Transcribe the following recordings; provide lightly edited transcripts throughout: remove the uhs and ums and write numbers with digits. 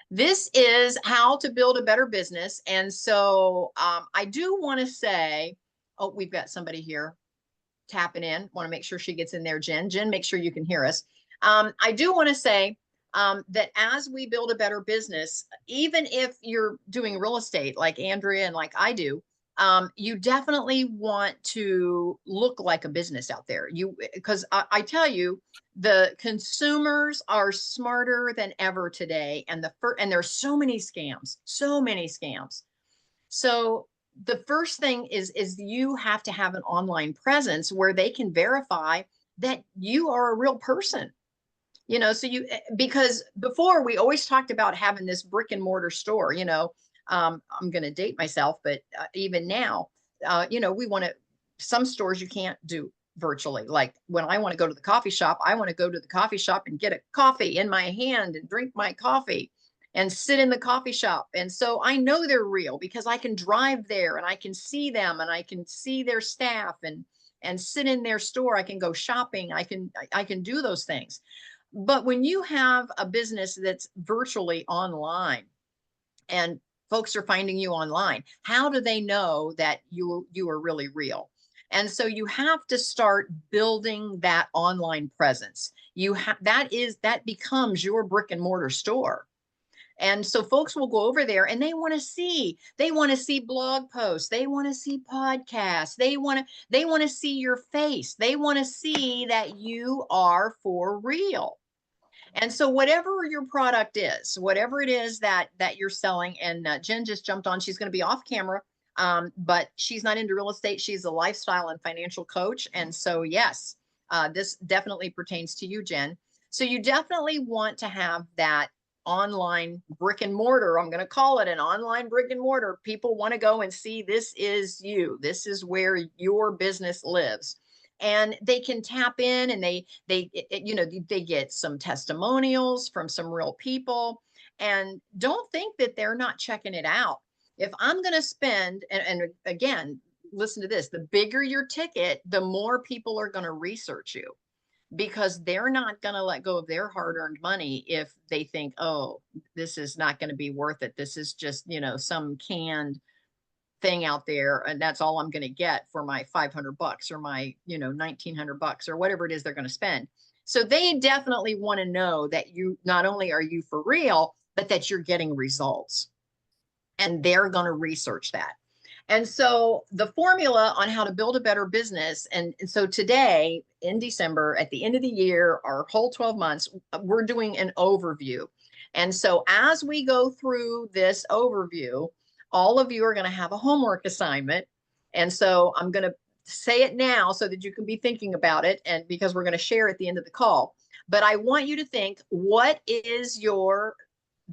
This is how to build a better business. And so I do want to say, oh, we've got somebody here tapping in. Want to make sure she gets in there, Jen. Jen, make sure you can hear us. I do want to say that as we build a better business, even if you're doing real estate like Andrea and like I do, you definitely want to look like a business out there. Because I tell you, the consumers are smarter than ever today, and and there's so many scams, so many scams. So the first thing is you have to have an online presence where they can verify that you are a real person. So because before we always talked about having this brick and mortar store, I'm going to date myself, but even now, we want to, some stores you can't do virtually. Like when I want to go to the coffee shop, I want to go to the coffee shop and get a coffee in my hand and drink my coffee and sit in the coffee shop. And so I know they're real because I can drive there and I can see them and I can see their staff and sit in their store. I can go shopping. I can do those things. But when you have a business that's virtually online and folks are finding you online, how do they know that you are really real? And so you have to start building that online presence. That becomes your brick and mortar store. And so folks will go over there and they want to see blog posts, they want to see podcasts, they want to see your face, they want to see that you are for real. And so whatever your product is, whatever it is that you're selling, and Jen just jumped on, she's going to be off camera, but she's not into real estate. She's a lifestyle and financial coach. And so, yes, this definitely pertains to you, Jen. So you definitely want to have that online brick and mortar. I'm going to call it an online brick and mortar. People want to go and see this is you. This is where your business lives, and they can tap in and they get some testimonials from some real people. And don't think that they're not checking it out. If I'm going to spend, and again, listen to this, the bigger your ticket, the more people are going to research you, because they're not going to let go of their hard-earned money if they think, oh, this is not going to be worth it, this is just some canned thing out there, and that's all I'm going to get for my $500 or my $1,900 or whatever it is they're going to spend. So they definitely want to know that you not only are you for real, but that you're getting results, and they're going to research that. And so the formula on how to build a better business, and so today in December, at the end of the year, our whole 12 months, we're doing an overview. And so as we go through this overview, all of you are going to have a homework assignment. And so I'm going to say it now so that you can be thinking about it, and because we're going to share at the end of the call. But I want you to think, what is your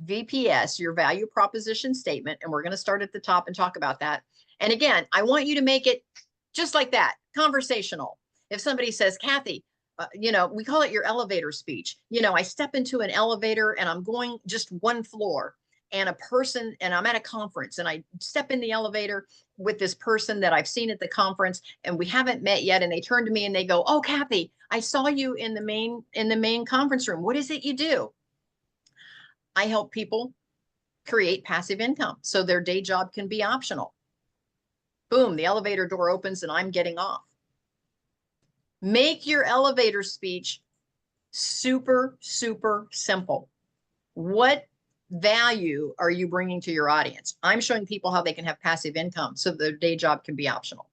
VPS, your value proposition statement? And we're going to start at the top and talk about that. And again, I want you to make it just like that, conversational. If somebody says, Kathy, we call it your elevator speech. I step into an elevator and I'm going just one floor, and I'm at a conference and I step in the elevator with this person that I've seen at the conference and we haven't met yet. And they turn to me and they go, oh, Kathy, I saw you in the main conference room. What is it you do? I help people create passive income so their day job can be optional. Boom, the elevator door opens and I'm getting off. Make your elevator speech super, super simple. What value are you bringing to your audience? I'm showing people how they can have passive income so their day job can be optional.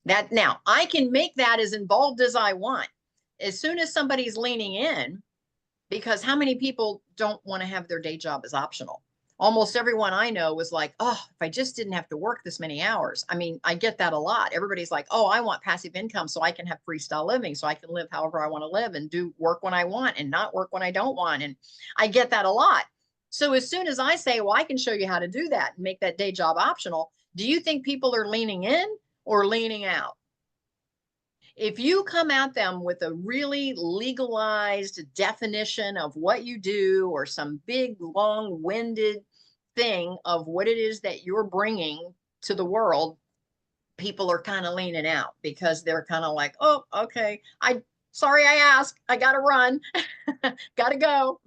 Now, I can make that as involved as I want. As soon as somebody's leaning in, because how many people don't want to have their day job as optional? Almost everyone I know was like, oh, if I just didn't have to work this many hours. I mean, I get that a lot. Everybody's like, oh, I want passive income so I can have freestyle living, so I can live however I want to live and do work when I want and not work when I don't want. And I get that a lot. So as soon as I say, well, I can show you how to do that and make that day job optional, do you think people are leaning in or leaning out? If you come at them with a really legalized definition of what you do, or some big long-winded thing of what it is that you're bringing to the world, people are kind of leaning out because they're kind of like, oh, okay, sorry I asked, I gotta run, gotta go.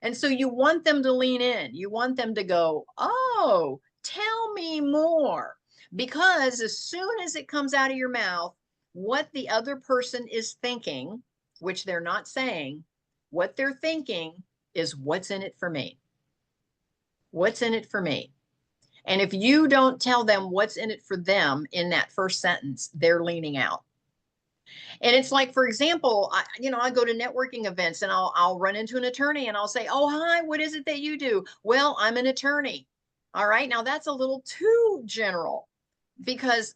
And so you want them to lean in. You want them to go, oh, tell me more. Because as soon as it comes out of your mouth, what the other person is thinking, which they're not saying, what they're thinking is, what's in it for me? What's in it for me? And if you don't tell them what's in it for them in that first sentence, they're leaning out. And it's like, for example, I go to networking events and I'll run into an attorney and I'll say, oh, hi, what is it that you do? Well, I'm an attorney. All right. Now that's a little too general, because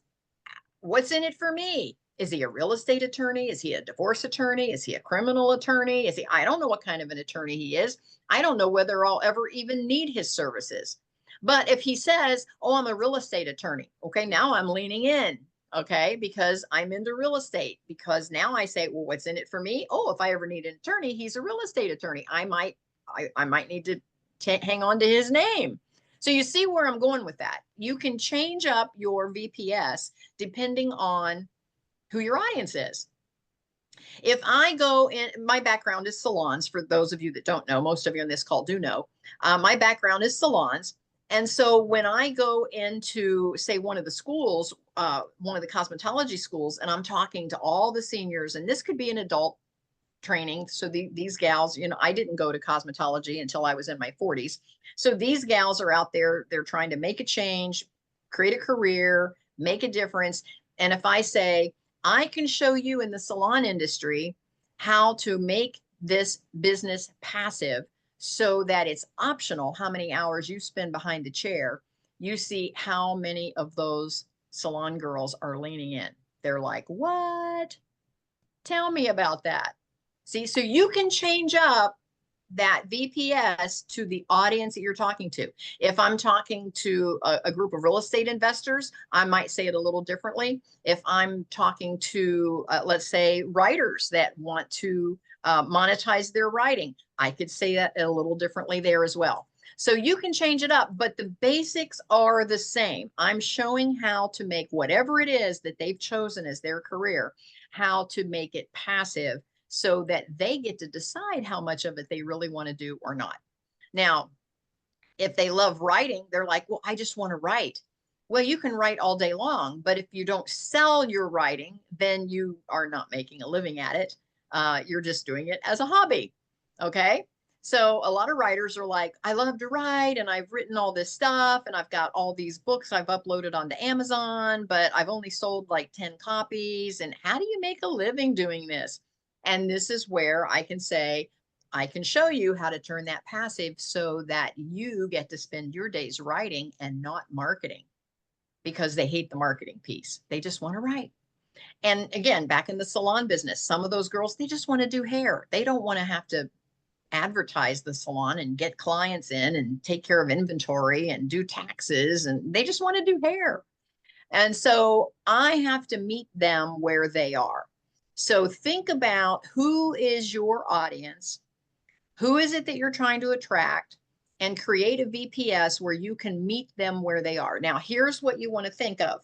what's in it for me? Is he a real estate attorney? Is he a divorce attorney? Is he a criminal attorney? I don't know what kind of an attorney he is. I don't know whether I'll ever even need his services. But if he says, oh, I'm a real estate attorney, okay, now I'm leaning in, okay, because I'm into real estate. Because now I say, well, what's in it for me? Oh, if I ever need an attorney, he's a real estate attorney. I might need to hang on to his name. So you see where I'm going with that. You can change up your VPS depending on who your audience is. If I go in, my background is salons. For those of you that don't know, most of you on this call do know, my background is salons. And so when I go into, say, one of the schools, one of the cosmetology schools, and I'm talking to all the seniors, and this could be an adult training. So these gals, I didn't go to cosmetology until I was in my 40s. So these gals are out there, they're trying to make a change, create a career, make a difference. And if I say, I can show you in the salon industry how to make this business passive so that it's optional how many hours you spend behind the chair, you see how many of those salon girls are leaning in. They're like, what? Tell me about that. See, so you can change up that VPS to the audience that you're talking to. If I'm talking to a group of real estate investors, I might say it a little differently. If I'm talking to, let's say, writers that want to monetize their writing, I could say that a little differently there as well. So you can change it up, but the basics are the same. I'm showing how to make whatever it is that they've chosen as their career, how to make it passive so that they get to decide how much of it they really want to do or not. Now, if they love writing, they're like, well, I just want to write. Well, you can write all day long, but if you don't sell your writing, then you are not making a living at it. You're just doing it as a hobby. Okay. So a lot of writers are like, I love to write and I've written all this stuff and I've got all these books I've uploaded onto Amazon, but I've only sold like 10 copies. And how do you make a living doing this? And this is where I can say, I can show you how to turn that passive so that you get to spend your days writing and not marketing, because they hate the marketing piece. They just want to write. And again, back in the salon business, some of those girls, they just want to do hair. They don't want to have to advertise the salon and get clients in and take care of inventory and do taxes. And they just want to do hair. And so I have to meet them where they are. So think about, who is your audience? Who is it that you're trying to attract? And create a VPS where you can meet them where they are. Now, here's what you want to think of.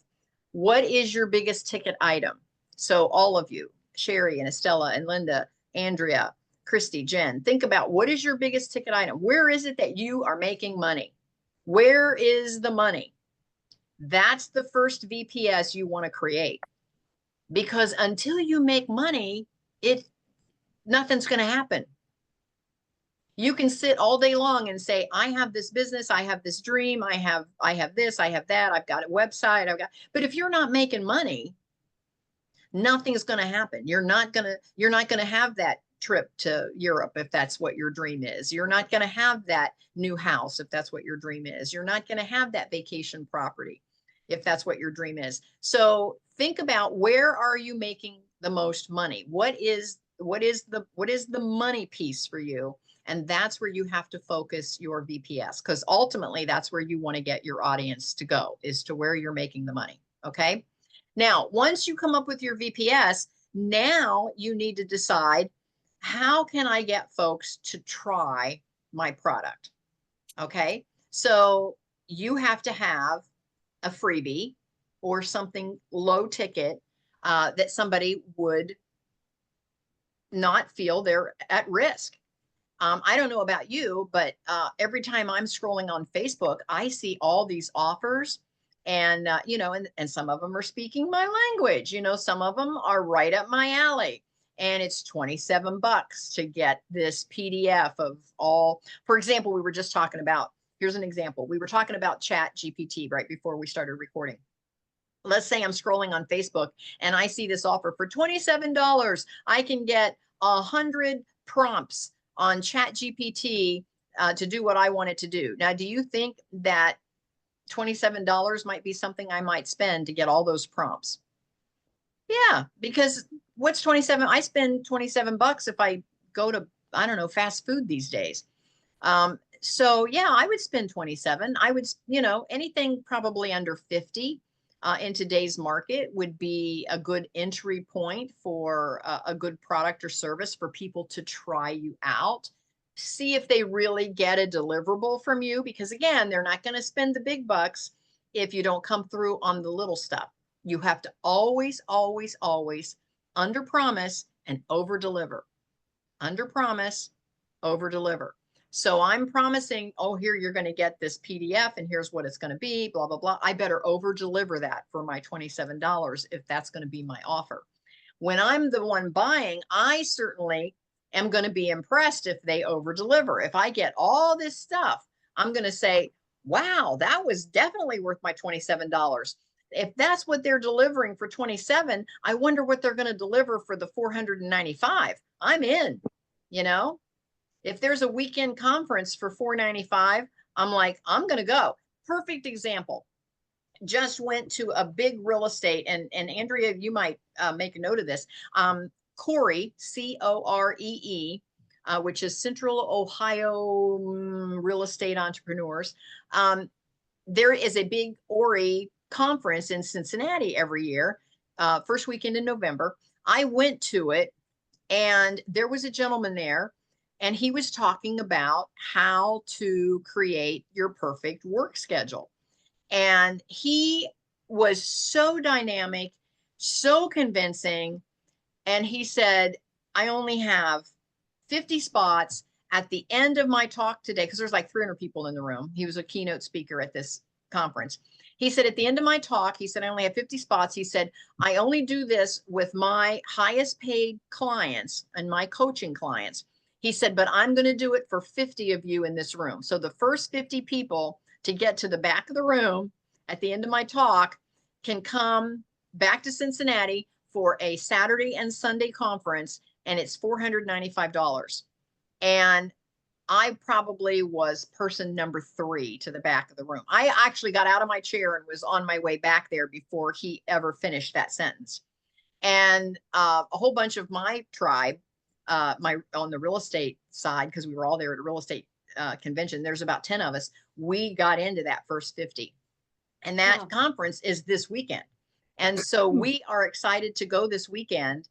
What is your biggest ticket item? So all of you, Sherry and Estella and Linda, Andrea, Christy, Jen, think about, what is your biggest ticket item? Where is it that you are making money? Where is the money? That's the first VPS you want to create. Because until you make money, nothing's going to happen. You can sit all day long and say, I have this business, I have this dream, I have this, I have that, I've got a website, but if you're not making money, nothing's going to happen. You're not going to have that trip to Europe if that's what your dream is. You're not going to have that new house if that's what your dream is. You're not going to have that vacation property if that's what your dream is. So think about, where are you making the most money? What is the money piece for you? And that's where you have to focus your VPS, because ultimately that's where you want to get your audience to go, is to where you're making the money. Okay. Now, once you come up with your VPS, now you need to decide, how can I get folks to try my product? Okay. So you have to have a freebie or something low ticket that somebody would not feel they're at risk. I don't know about you, but every time I'm scrolling on Facebook, I see all these offers, and and some of them are speaking my language. Some of them are right up my alley, and it's 27 bucks to get this PDF of all. For example, we were just talking about. Here's an example. We were talking about Chat GPT right before we started recording. Let's say I'm scrolling on Facebook and I see this offer for $27. I can get 100 prompts on Chat GPT to do what I want it to do. Now, do you think that $27 might be something I might spend to get all those prompts? Yeah, because what's 27? I spend 27 bucks if I go to, I don't know, fast food these days. So yeah, I would spend 27. I would, anything probably under 50 in today's market would be a good entry point for a good product or service for people to try you out. See if they really get a deliverable from you, because again, they're not going to spend the big bucks if you don't come through on the little stuff. You have to always, always, always under promise and over deliver. Under promise, over deliver. So I'm promising, oh, here, you're going to get this PDF and here's what it's going to be, blah, blah, blah. I better over deliver that for my $27 if that's going to be my offer. When I'm the one buying, I certainly am going to be impressed if they over deliver. If I get all this stuff, I'm going to say, wow, that was definitely worth my $27. If that's what they're delivering for 27, I wonder what they're going to deliver for the 495. I'm in, you know? If there's a weekend conference for $495, I'm like, I'm going to go. Perfect example. Just went to a big real estate, and Andrea, you might make a note of this. Corey, Coree, which is Central Ohio Real Estate Entrepreneurs. There is a big ORI conference in Cincinnati every year, first weekend in November. I went to it, and there was a gentleman there, and he was talking about how to create your perfect work schedule. And he was so dynamic, so convincing. And he said, I only have 50 spots at the end of my talk today, because there's like 300 people in the room. He was a keynote speaker at this conference. He said, at the end of my talk, he said, I only have 50 spots. He said, I only do this with my highest paid clients and my coaching clients. He said, but I'm going to do it for 50 of you in this room. So the first 50 people to get to the back of the room at the end of my talk can come back to Cincinnati for a Saturday and Sunday conference, and it's $495. And I probably was person number 3 to the back of the room. I actually got out of my chair and was on my way back there before he ever finished that sentence. And a whole bunch of my tribe, on the real estate side, because we were all there at a real estate convention, there's about 10 of us. We got into that first 50. And that conference is this weekend. And so we are excited to go this weekend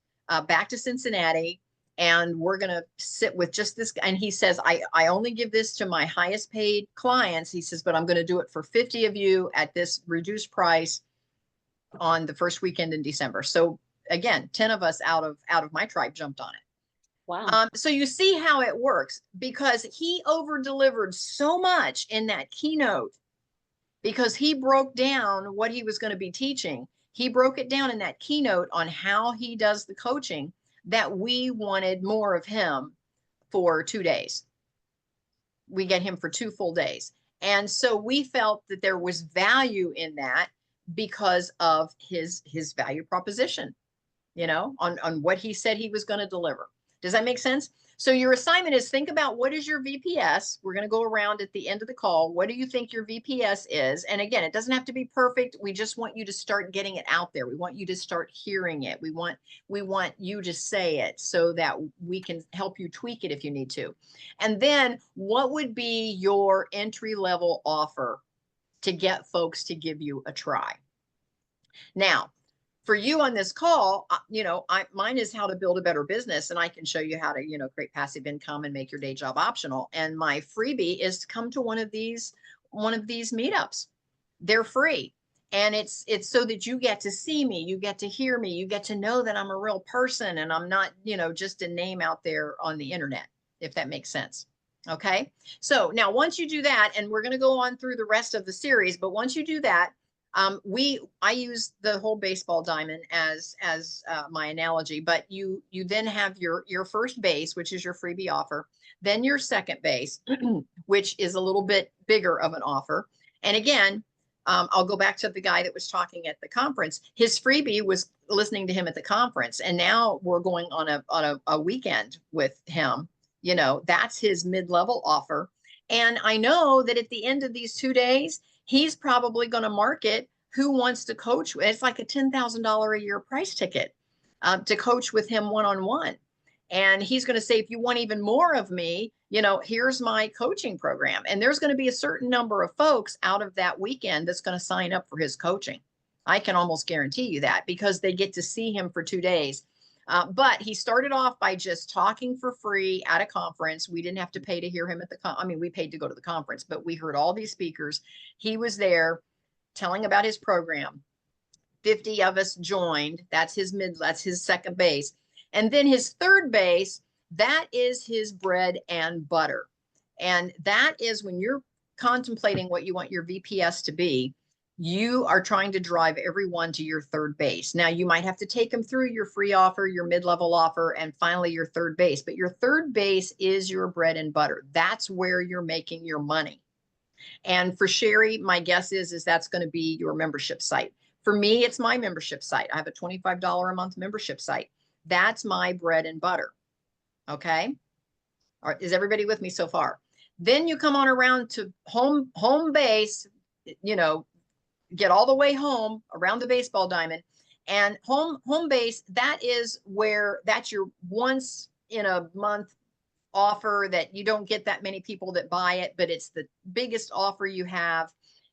back to Cincinnati, and we're going to sit with just this. And he says, I only give this to my highest paid clients. He says, but I'm going to do it for 50 of you at this reduced price on the first weekend in December. So again, 10 of us out of my tribe jumped on it. Wow. So you see how it works, because he over delivered so much in that keynote, because he broke down what he was going to be teaching. He broke it down in that keynote on how he does the coaching, that we wanted more of him for 2 days. We get him for 2 full days. And so we felt that there was value in that because of his value proposition, on what he said he was going to deliver. Does that make sense? So your assignment is, think about, what is your VPS? We're going to go around at the end of the call. What do you think your VPS is? And again, it doesn't have to be perfect. We just want you to start getting it out there. We want you to start hearing it. We want you to say it so that we can help you tweak it if you need to. And then what would be your entry level offer to get folks to give you a try? Now, for you on this call, mine is how to build a better business, and I can show you how to, create passive income and make your day job optional. And my freebie is to come to one of these meetups. They're free. And it's so that you get to see me, you get to hear me, you get to know that I'm a real person and I'm not, just a name out there on the internet. if that makes sense. Okay. So now once you do that, and we're going to go on through the rest of the series, but once you do that, I use the whole baseball diamond as my analogy, but you then have your first base, which is your freebie offer, then your second base, which is a little bit bigger of an offer. And again, I'll go back to the guy that was talking at the conference. His freebie was listening to him at the conference, and now we're going on a weekend with him. You know, that's his mid-level offer. And I know that at the end of these 2 days, he's probably going to market who wants to coach. It's like a $10,000 a year price ticket to coach with him one-on-one. And he's going to say, if you want even more of me, you know, here's my coaching program. And there's going to be a certain number of folks out of that weekend that's going to sign up for his coaching. I can almost guarantee you that, because they get to see him for 2 days. But he started off by just talking for free at a conference. We didn't have to pay to hear him at the I mean, we paid to go to the conference, but we heard all these speakers. He was there telling about his program. 50 of us joined. That's his second base. And then his third base, that is his bread and butter. And that is when you're contemplating what you want your VPS to be, you are trying to drive everyone to your third base. Now, you might have to take them through your free offer, your mid-level offer, and finally your third base. But your third base is your bread and butter. That's where you're making your money. And for Sherry, my guess is that's going to be your membership site. For me, it's my membership site. I have a $25 a month membership site. That's my bread and butter. Okay. All right. Is everybody with me so far? Then you come on around to home base, you know, get all the way home around the baseball diamond, and home base. That is where that's your once in a month offer that you don't get that many people that buy it, but it's the biggest offer you have.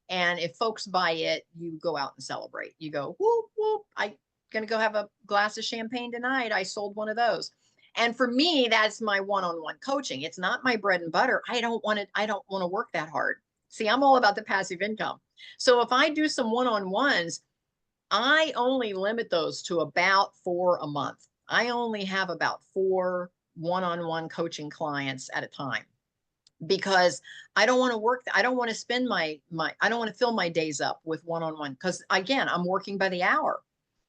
And if folks buy it, you go out and celebrate. You go, whoop, whoop, I'm going to go have a glass of champagne tonight. I sold one of those. And for me, that's my one-on-one coaching. It's not my bread and butter. I don't want to work that hard. See, I'm all about the passive income. So if I do some one-on-ones, I only limit those to about 4 a month. I only have about 4 one-on-one coaching clients at a time, because I don't want to work. I don't want to spend I don't want to fill my days up with one-on-one, because again, I'm working by the hour.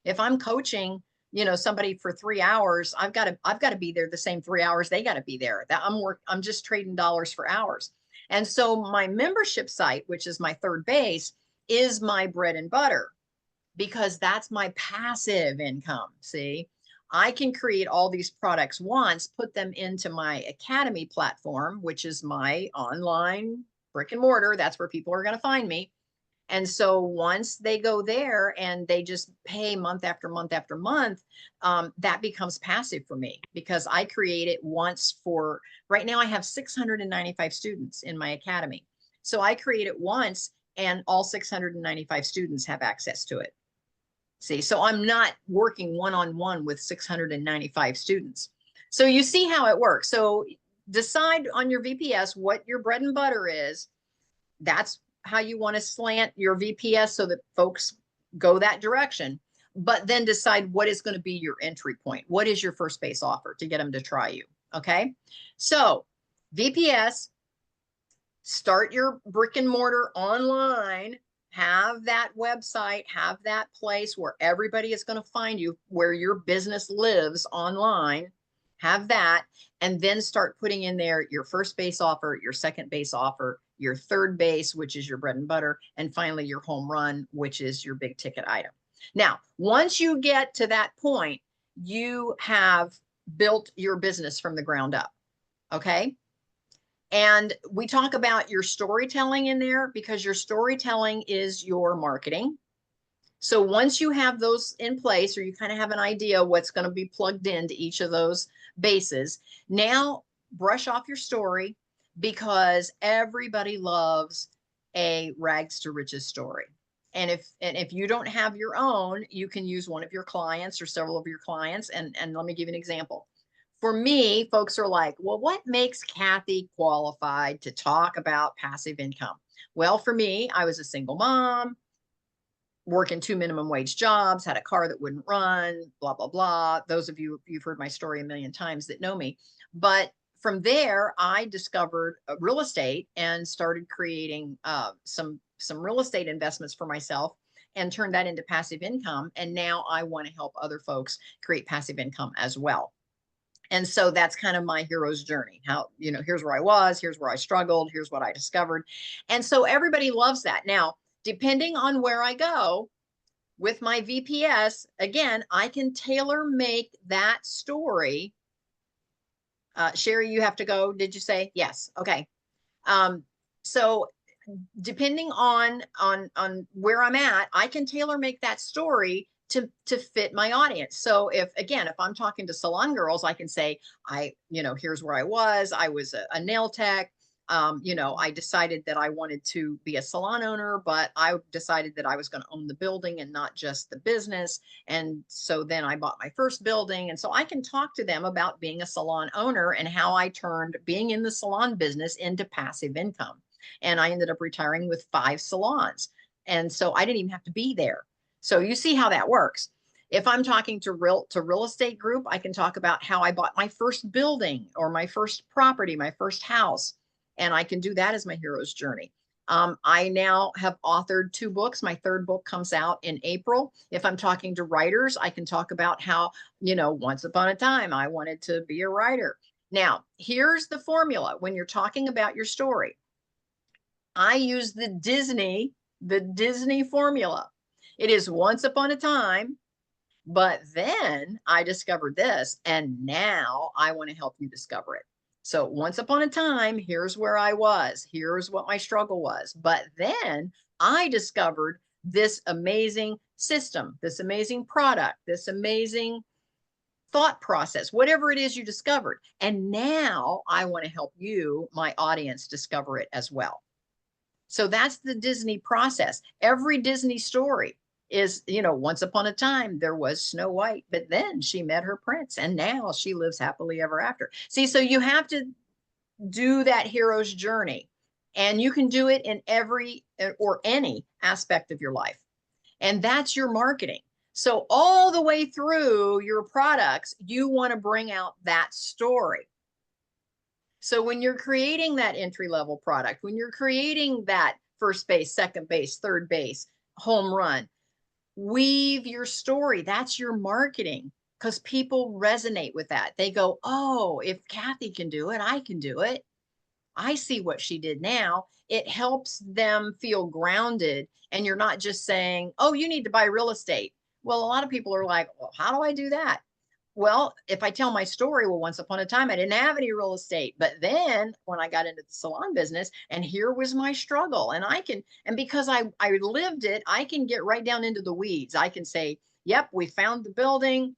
If I'm coaching, you know, somebody for 3 hours, I've got to be there the same 3 hours they got to be there. I'm just trading dollars for hours. And so my membership site, which is my third base, is my bread and butter, because that's my passive income. See, I can create all these products once, put them into my academy platform, which is my online brick and mortar. That's where people are going to find me. And so once they go there and they just pay month after month after month, that becomes passive for me, because I create it once for, right now I have 695 students in my academy. So I create it once and all 695 students have access to it. See, so I'm not working one-on-one with 695 students. So you see how it works. So decide on your VPS what your bread and butter is. That's how you want to slant your VPS so that folks go that direction. But then decide what is going to be your entry point. What is your first base offer to get them to try you? Okay. So VPS, start your brick and mortar online. Have that website, have that place where everybody is going to find you, where your business lives online. Have that, and then start putting in there your first base offer, your second base offer, your third base, which is your bread and butter, and finally your home run, which is your big ticket item. Now, once you get to that point, you have built your business from the ground up. Okay. And we talk about your storytelling in there, because your storytelling is your marketing. So once you have those in place, or you kind of have an idea what's going to be plugged into each of those bases, now brush off your story, because everybody loves a rags to riches story. And if you don't have your own, you can use one of your clients or several of your clients. And let me give you an example. For me, folks are like, well, what makes Kathy qualified to talk about passive income? Well, for me, I was a single mom, working 2 minimum wage jobs, had a car that wouldn't run, blah, blah, blah. Those of you, you've heard my story a million times that know me. But from there, I discovered real estate and started creating some real estate investments for myself and turned that into passive income. And now I want to help other folks create passive income as well. And so that's kind of my hero's journey. How, here's where I was, here's where I struggled, here's what I discovered. And so everybody loves that. Now, depending on where I go with my VPS, again, I can tailor make that story. Sherry, you have to go. Did you say? Yes. Okay. So depending on where I'm at, I can tailor make that story to fit my audience. So if I'm talking to salon girls, I can say, here's where I was a nail tech. I decided that I wanted to be a salon owner, but I decided that I was going to own the building and not just the business. And so then I bought my first building. And so I can talk to them about being a salon owner and how I turned being in the salon business into passive income. And I ended up retiring with 5 salons. And so I didn't even have to be there. So you see how that works. If I'm talking to real estate group, I can talk about how I bought my first building or my first property, my first house. And I can do that as my hero's journey. I now have authored 2 books. My 3rd book comes out in April. If I'm talking to writers, I can talk about how, once upon a time, I wanted to be a writer. Now, here's the formula. When you're talking about your story, I use the Disney formula. It is once upon a time, but then I discovered this, and now I want to help you discover it. So once upon a time, here's where I was. Here's what my struggle was. But then I discovered this amazing system, this amazing product, this amazing thought process, whatever it is you discovered. And now I want to help you, my audience, discover it as well. So that's the Disney process. Every Disney story is, once upon a time there was Snow White, but then she met her prince and now she lives happily ever after. See, so you have to do that hero's journey, and you can do it in every or any aspect of your life. And that's your marketing. So all the way through your products, you want to bring out that story. So when you're creating that entry-level product, when you're creating that first base, second base, third base, home run, weave your story. That's your marketing, because people resonate with that. They go, oh, if Kathy can do it, I can do it. I see what she did now. It helps them feel grounded. And you're not just saying, oh, you need to buy real estate. Well, a lot of people are like, well, how do I do that? Well, if I tell my story, well, once upon a time, I didn't have any real estate. But then when I got into the salon business, and here was my struggle, and because I lived it, I can get right down into the weeds. I can say, yep, we found the building.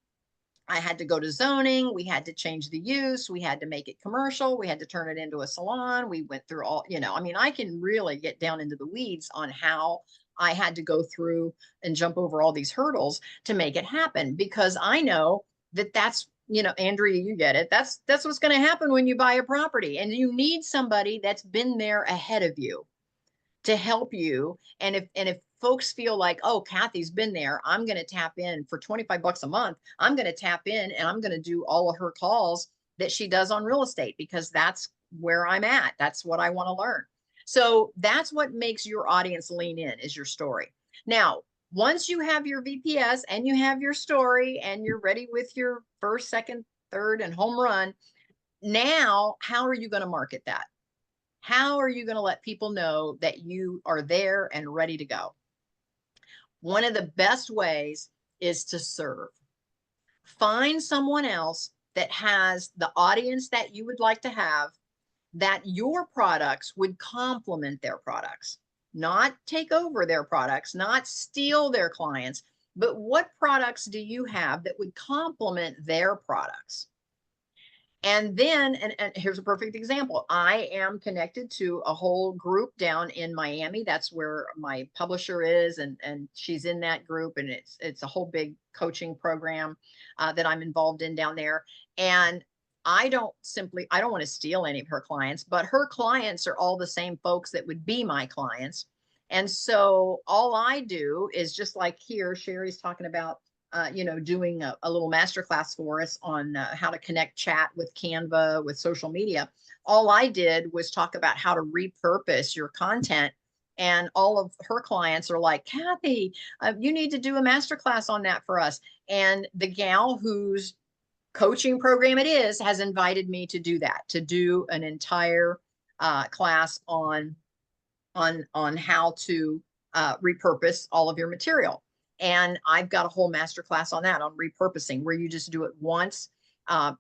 I had to go to zoning. We had to change the use. We had to make it commercial. We had to turn it into a salon. We went through all, I can really get down into the weeds on how I had to go through and jump over all these hurdles to make it happen, because I know that's, Andrea, you get it. That's what's going to happen when you buy a property, and you need somebody that's been there ahead of you to help you. And if folks feel like, oh, Kathy's been there, I'm going to tap in for $25 a month. I'm going to tap in and I'm going to do all of her calls that she does on real estate, because that's where I'm at. That's what I want to learn. So that's what makes your audience lean in, is your story. Now, once you have your VPS and you have your story and you're ready with your first, second, third, and home run, now how are you going to market that? How are you going to let people know that you are there and ready to go? One of the best ways is to serve. Find someone else that has the audience that you would like to have, that your products would complement their products, not take over their products, not steal their clients, but what products do you have that would complement their products? And then, and here's a perfect example. I am connected to a whole group down in Miami. That's where my publisher is, and she's in that group, and it's a whole big coaching program that I'm involved in down there. And I don't want to steal any of her clients, but her clients are all the same folks that would be my clients. And so all I do is, just like here, Sherry's talking about doing a little masterclass for us on how to connect chat with Canva, with social media. All I did was talk about how to repurpose your content. And all of her clients are like, Kathy, you need to do a masterclass on that for us. And the gal whose coaching program it is has invited me to do that, to do an entire class on how to repurpose all of your material. And I've got a whole master class on that, on repurposing, where you just do it once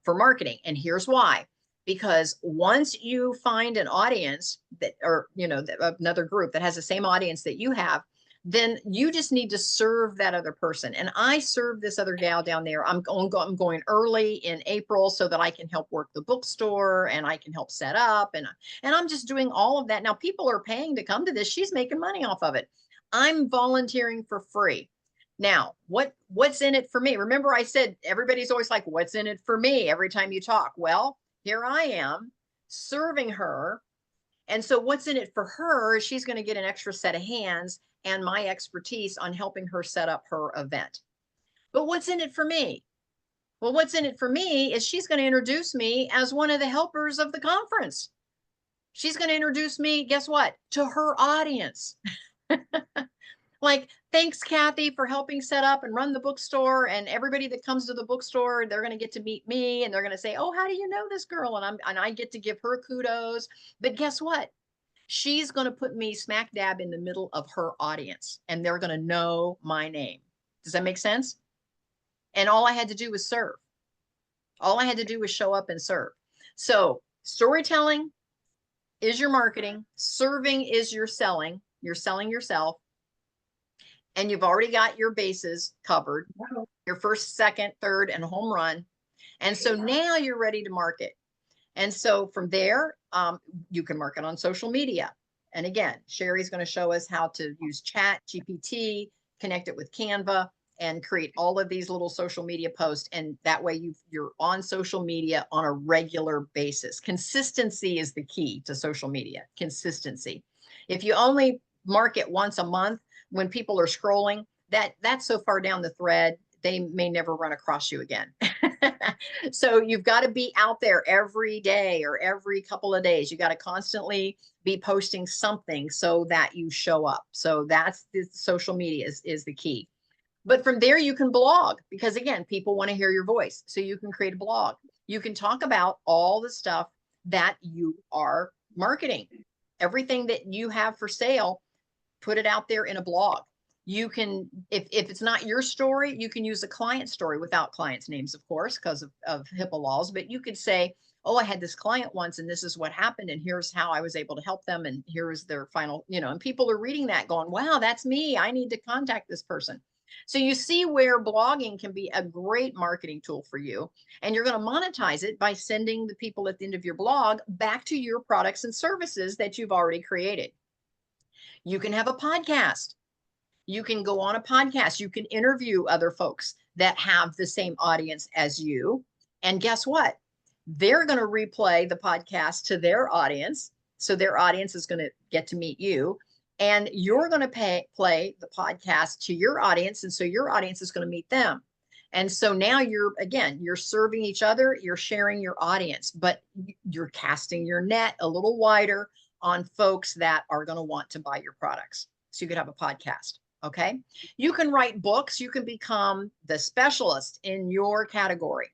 for marketing. And here's why. Because once you find an audience that, or, another group that has the same audience that you have, then you just need to serve that other person. And I serve this other gal down there. I'm going early in April so that I can help work the bookstore and I can help set up. And I'm just doing all of that. Now people are paying to come to this. She's making money off of it. I'm volunteering for free. Now, what's in it for me? Remember I said, everybody's always like, what's in it for me every time you talk? Well, here I am serving her. And so what's in it for her? She's going to get an extra set of hands and my expertise on helping her set up her event. But what's in it for me? Well, what's in it for me is she's going to introduce me as one of the helpers of the conference. She's going to introduce me, guess what? To her audience. Like, thanks, Kathy, for helping set up and run the bookstore. And everybody that comes to the bookstore, they're going to get to meet me and they're going to say, oh, how do you know this girl? And I get to give her kudos. But guess what? She's going to put me smack dab in the middle of her audience and they're going to know my name. Does that make sense? And all I had to do was serve. All I had to do was show up and serve. So storytelling is your marketing. Serving is your selling. You're selling yourself. And you've already got your bases covered, your first, second, third, and home run. And so now you're ready to market. And so from there, you can market on social media. And again, Sherry's going to show us how to use Chat GPT, connect it with Canva, and create all of these little social media posts. And that way you're on social media on a regular basis. Consistency is the key to social media. Consistency. If you only market once a month, when people are scrolling, that's so far down the thread, they may never run across you again. So you've got to be out there every day or every couple of days. You got to constantly be posting something so that you show up. So that's the social media is the key. But from there, you can blog because, again, people want to hear your voice. So you can create a blog. You can talk about all the stuff that you are marketing. Everything that you have for sale, put it out there in a blog. You can, if it's not your story, you can use a client story without clients' names, of course, because of HIPAA laws. But you could say, oh, I had this client once and this is what happened. And here's how I was able to help them. And here is their final, and people are reading that going, wow, that's me. I need to contact this person. So you see where blogging can be a great marketing tool for you. And you're going to monetize it by sending the people at the end of your blog back to your products and services that you've already created. You can have a podcast. You can go on a podcast. You can interview other folks that have the same audience as you. And guess what? They're going to replay the podcast to their audience. So their audience is going to get to meet you. And you're going to play the podcast to your audience. And so your audience is going to meet them. And so now you're serving each other. You're sharing your audience, but you're casting your net a little wider on folks that are going to want to buy your products. So you could have a podcast. Okay. You can write books. You can become the specialist in your category.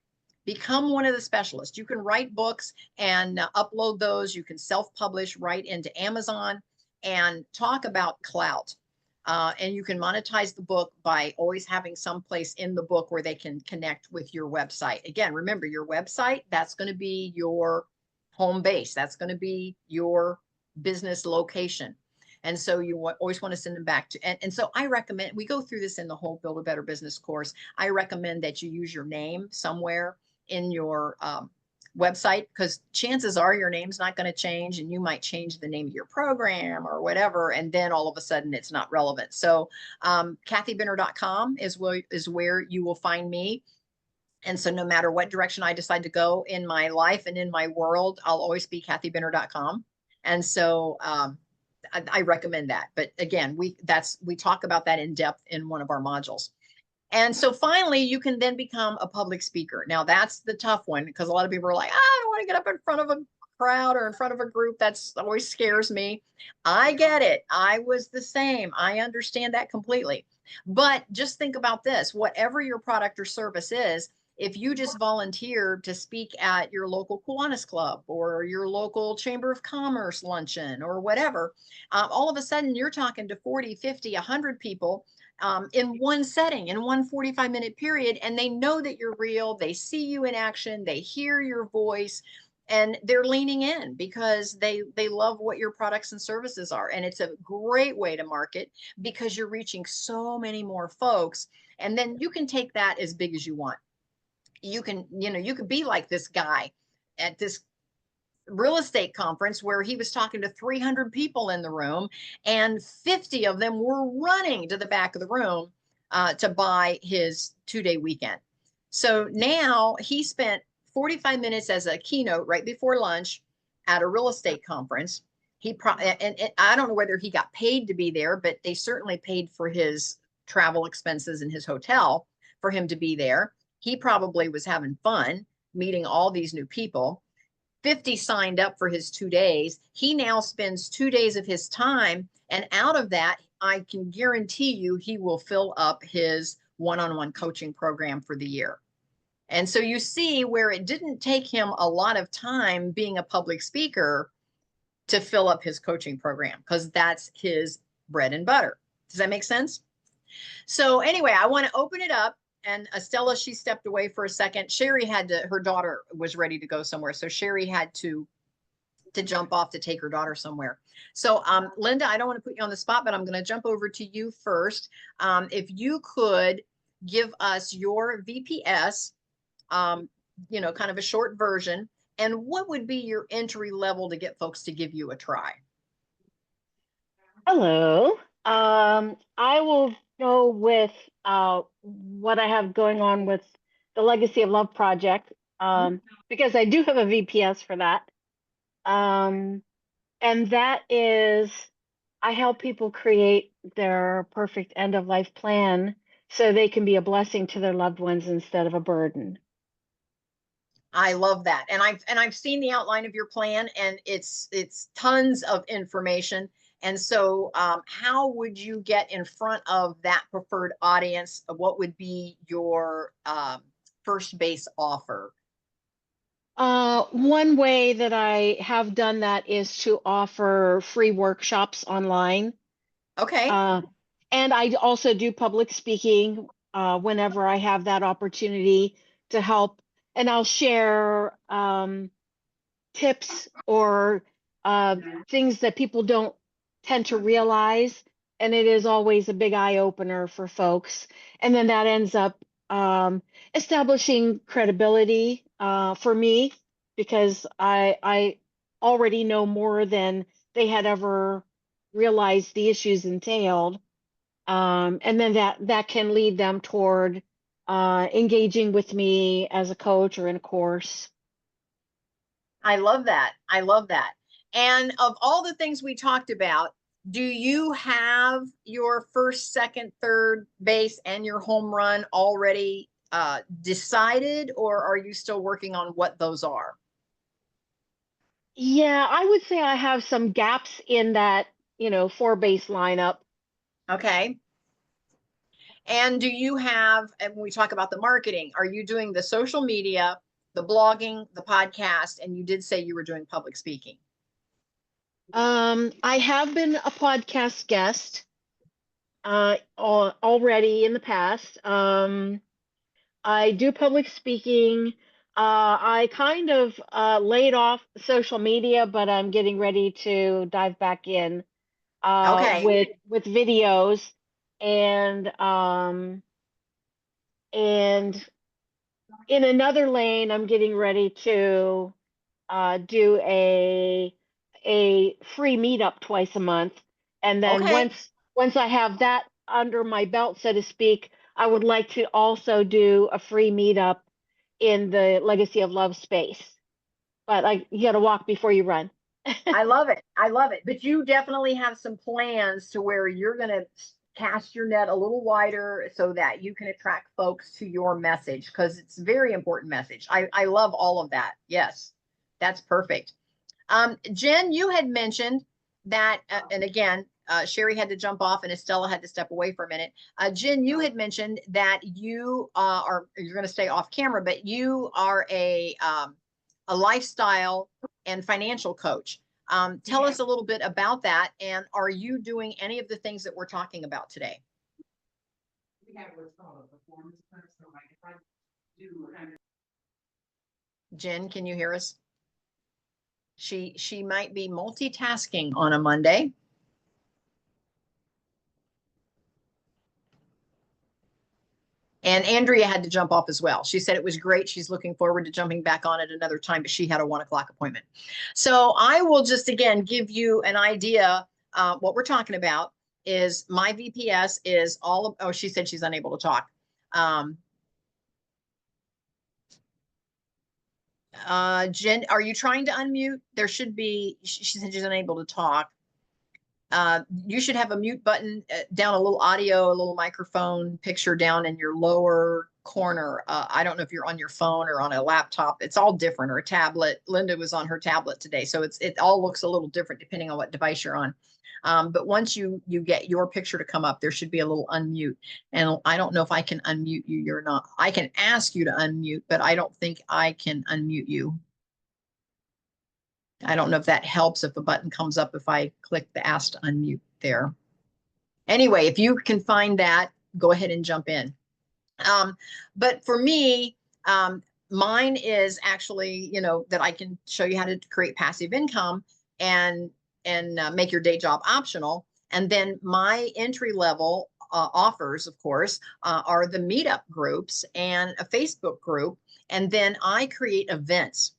Become one of the specialists. You can write books and upload those. You can self-publish right into Amazon and talk about clout. And you can monetize the book by always having some place in the book where they can connect with your website. Again, remember your website, that's going to be your home base. That's going to be your business location. And so you always want to send them back to, and so I recommend, we go through this in the whole Build a Better Business course. I recommend that you use your name somewhere in your website, because chances are your name's not going to change and you might change the name of your program or whatever. And then all of a sudden it's not relevant. So kathybinner.com is where you will find me. And so no matter what direction I decide to go in my life and in my world, I'll always be kathybinner.com. And so I recommend that. But again, we talk about that in depth in one of our modules. And so finally, you can then become a public speaker. Now, that's the tough one because a lot of people are like, I don't want to get up in front of a crowd or in front of a group. That's always scares me. I get it. I was the same. I understand that completely. But just think about this, whatever your product or service is, if you just volunteer to speak at your local Kiwanis Club or your local Chamber of Commerce luncheon or whatever, all of a sudden you're talking to 40, 50, 100 people in one setting, in one 45-minute period, and they know that you're real. They see you in action. They hear your voice, and they're leaning in because they love what your products and services are. And it's a great way to market because you're reaching so many more folks. And then you can take that as big as you want. You can, you could be like this guy at this real estate conference where he was talking to 300 people in the room, and 50 of them were running to the back of the room to buy his 2-day weekend. So now he spent 45 minutes as a keynote right before lunch at a real estate conference. And I don't know whether he got paid to be there, but they certainly paid for his travel expenses and his hotel for him to be there. He probably was having fun meeting all these new people. 50 signed up for his 2 days. He now spends 2 days of his time. And out of that, I can guarantee you he will fill up his one-on-one coaching program for the year. And so you see where it didn't take him a lot of time being a public speaker to fill up his coaching program because that's his bread and butter. Does that make sense? So anyway, I want to open it up. And Estella, she stepped away for a second. Sherry her daughter was ready to go somewhere. So Sherry had to jump off to take her daughter somewhere. So Linda, I don't want to put you on the spot, but I'm going to jump over to you first. If you could give us your VPS, kind of a short version, and what would be your entry level to get folks to give you a try? Hello. I will go with what I have going on with the Legacy of Love project, because I do have a VPS for that. And that is, I help people create their perfect end of life plan so they can be a blessing to their loved ones instead of a burden. I love that. And I've seen the outline of your plan, and it's tons of information. And so how would you get in front of that preferred audience? What would be your first base offer? One way that I have done that is to offer free workshops online. Okay. And I also do public speaking whenever I have that opportunity to help. And I'll share tips or things that people don't tend to realize. And it is always a big eye opener for folks. And then that ends up establishing credibility for me because I already know more than they had ever realized the issues entailed. And then that can lead them toward engaging with me as a coach or in a course. I love that. I love that. And of all the things we talked about, do you have your first, second, third base and your home run already decided, or are you still working on what those are? Yeah, I would say I have some gaps in that, 4 base lineup. Okay. And do you have, and when we talk about the marketing, are you doing the social media, the blogging, the podcast, and you did say you were doing public speaking? I have been a podcast guest already in the past. I do public speaking. I kind of laid off social media, but I'm getting ready to dive back in Okay. with videos and and in another lane, I'm getting ready to do a free meetup twice a month, and then Okay. once I have that under my belt, so to speak, I would like to also do a free meetup in the Legacy of Love space. But you got to walk before you run. I love it. I love it. But you definitely have some plans to where you're going to cast your net a little wider so that you can attract folks to your message, because it's a very important message. I love all of that. Yes, that's perfect. Jen, you had mentioned that, and again, Sherry had to jump off and Estella had to step away for a minute. Jen, you had mentioned that you you're going to stay off camera, but you are a lifestyle and financial coach. Tell us a little bit about that. And are you doing any of the things that we're talking about today? We have what's called a performance plan. So like if I do 100. Jen, can you hear us? She might be multitasking on a Monday. And Andrea had to jump off as well. She said it was great. She's looking forward to jumping back on at another time, but she had a 1 o'clock appointment. So I will just, again, give you an idea. What we're talking about is my VPS is all of, oh, she said she's unable to talk. Jen, are you trying to unmute? There should be, she said she's unable to talk. You should have a mute button down, a little audio, a little microphone picture down in your lower corner. I don't know if you're on your phone or on a laptop. It's all different, or a tablet. Linda was on her tablet today. So it all looks a little different depending on what device you're on. But once you get your picture to come up, there should be a little unmute. And I don't know if I can unmute you. You're not. I can ask you to unmute, but I don't think I can unmute you. I don't know if that helps, if a button comes up if I click the ask to unmute there. Anyway, if you can find that, go ahead and jump in. But for me, mine is actually, that I can show you how to create passive income and make your day job optional. And then my entry level offers, of course, are the meetup groups and a Facebook group. And then I create events,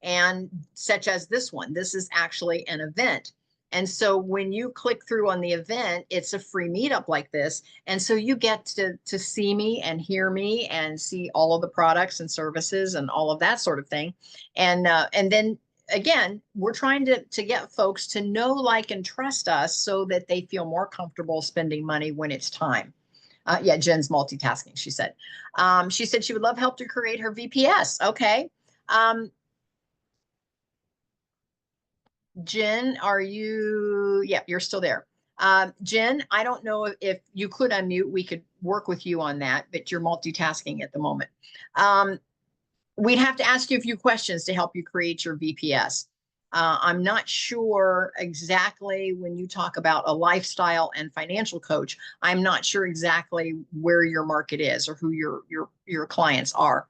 and such as this one. This is actually an event. And so when you click through on the event, it's a free meetup like this. And so you get to see me and hear me and see all of the products and services and all of that sort of thing. And then again, we're trying to get folks to know, like, and trust us so that they feel more comfortable spending money when it's time. Yeah, Jen's multitasking, she said. She said she would love help to create her VPS. Okay. Jen, are you? Yep, you're still there. Jen, I don't know if you could unmute. We could work with you on that, but you're multitasking at the moment. We'd have to ask you a few questions to help you create your VPS. I'm not sure exactly, when you talk about a lifestyle and financial coach, I'm not sure exactly where your market is or who your clients are.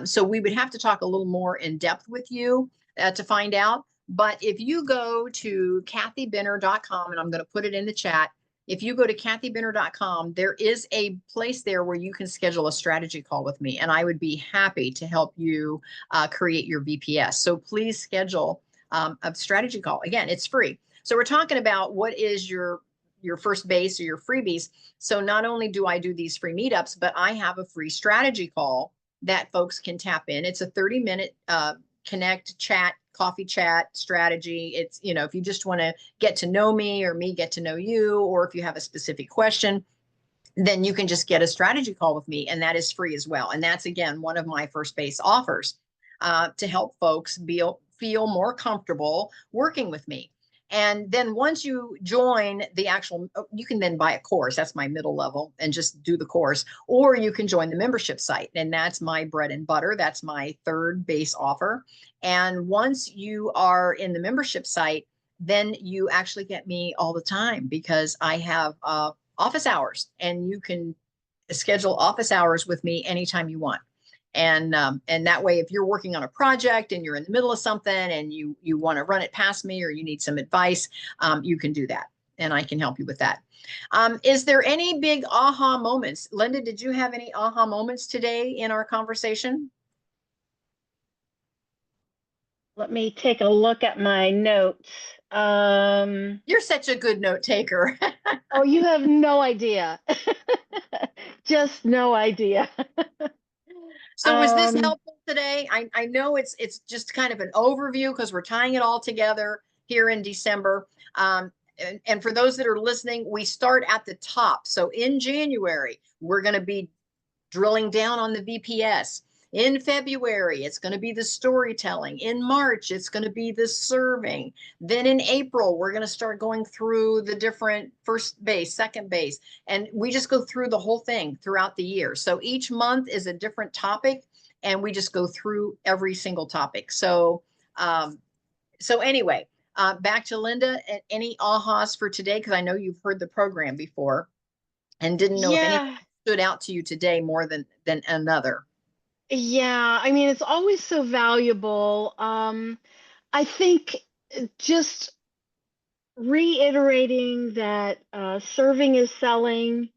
So we would have to talk a little more in depth with you to find out. But if you go to kathybinner.com, and I'm going to put it in the chat, if you go to kathybinner.com, there is a place there where you can schedule a strategy call with me, and I would be happy to help you create your VPS. So please schedule a strategy call. Again, it's free. So we're talking about what is your first base or your freebies. So not only do I do these free meetups, but I have a free strategy call that folks can tap in. It's a 30-minute connect, chat, coffee chat strategy. It's, if you just want to get to know me or me get to know you, or if you have a specific question, then you can just get a strategy call with me, and that is free as well. And that's, again, one of my first base offers to help folks feel more comfortable working with me. And then once you join the actual, you can then buy a course. That's my middle level, and just do the course, or you can join the membership site. And that's my bread and butter. That's my third base offer. And once you are in the membership site, then you actually get me all the time, because I have office hours, and you can schedule office hours with me anytime you want. And that way, if you're working on a project and you're in the middle of something and you want to run it past me, or you need some advice, you can do that, and I can help you with that. Is there any big aha moments? Linda, did you have any aha moments today in our conversation? Let me take a look at my notes. You're such a good note taker. Oh, you have no idea. Just no idea. So was this helpful today? I know it's just kind of an overview, because we're tying it all together here in December. and for those that are listening, we start at the top. So in January, we're going to be drilling down on the VPS. In February, it's going to be the storytelling. In March, it's going to be the serving. Then in April, we're going to start going through the different first base, second base, and we just go through the whole thing throughout the year. So each month is a different topic, and we just go through every single topic. So, anyway, back to Linda. Any ahas for today? Because I know you've heard the program before, and didn't know if anything Yeah. stood out to you today more than another. Yeah. I mean, it's always so valuable. I think just reiterating that serving is selling,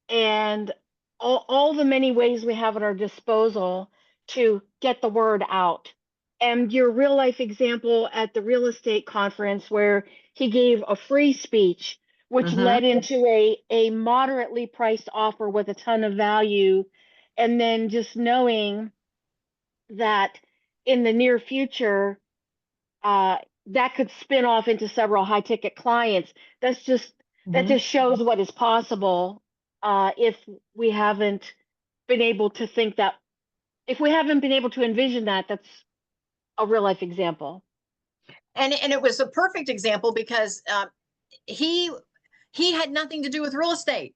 and all the many ways we have at our disposal to get the word out. And your real life example at the real estate conference where he gave a free speech, which led into a moderately priced offer with a ton of value. And then just knowing that in the near future, that could spin off into several high ticket clients. That just shows what is possible if we haven't been able to think that, if we haven't been able to envision that. That's a real life example. And it was a perfect example because he had nothing to do with real estate.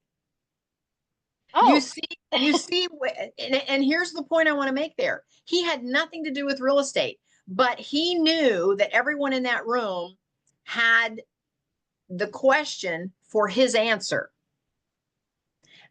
Oh, You see, and here's the point I want to make there. He had nothing to do with real estate, but he knew that everyone in that room had the question for his answer,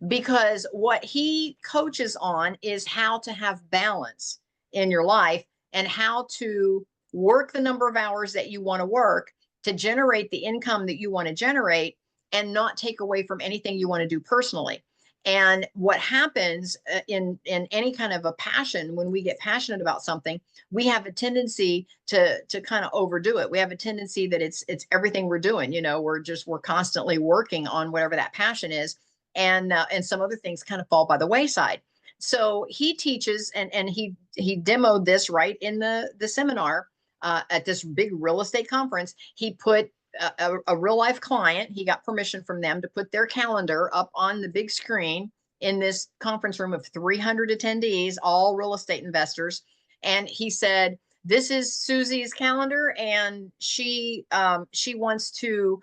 because what he coaches on is how to have balance in your life and how to work the number of hours that you want to work to generate the income that you want to generate and not take away from anything you want to do personally. And what happens in any kind of a passion, when we get passionate about something, we have a tendency to kind of overdo it. We have a tendency that it's everything we're doing. You know, we're constantly working on whatever that passion is, and some other things kind of fall by the wayside. So he teaches, and he demoed this right in the seminar at this big real estate conference. He put a real life client. He got permission from them to put their calendar up on the big screen in this conference room of 300 attendees, all real estate investors. And he said, "This is Susie's calendar, and she wants to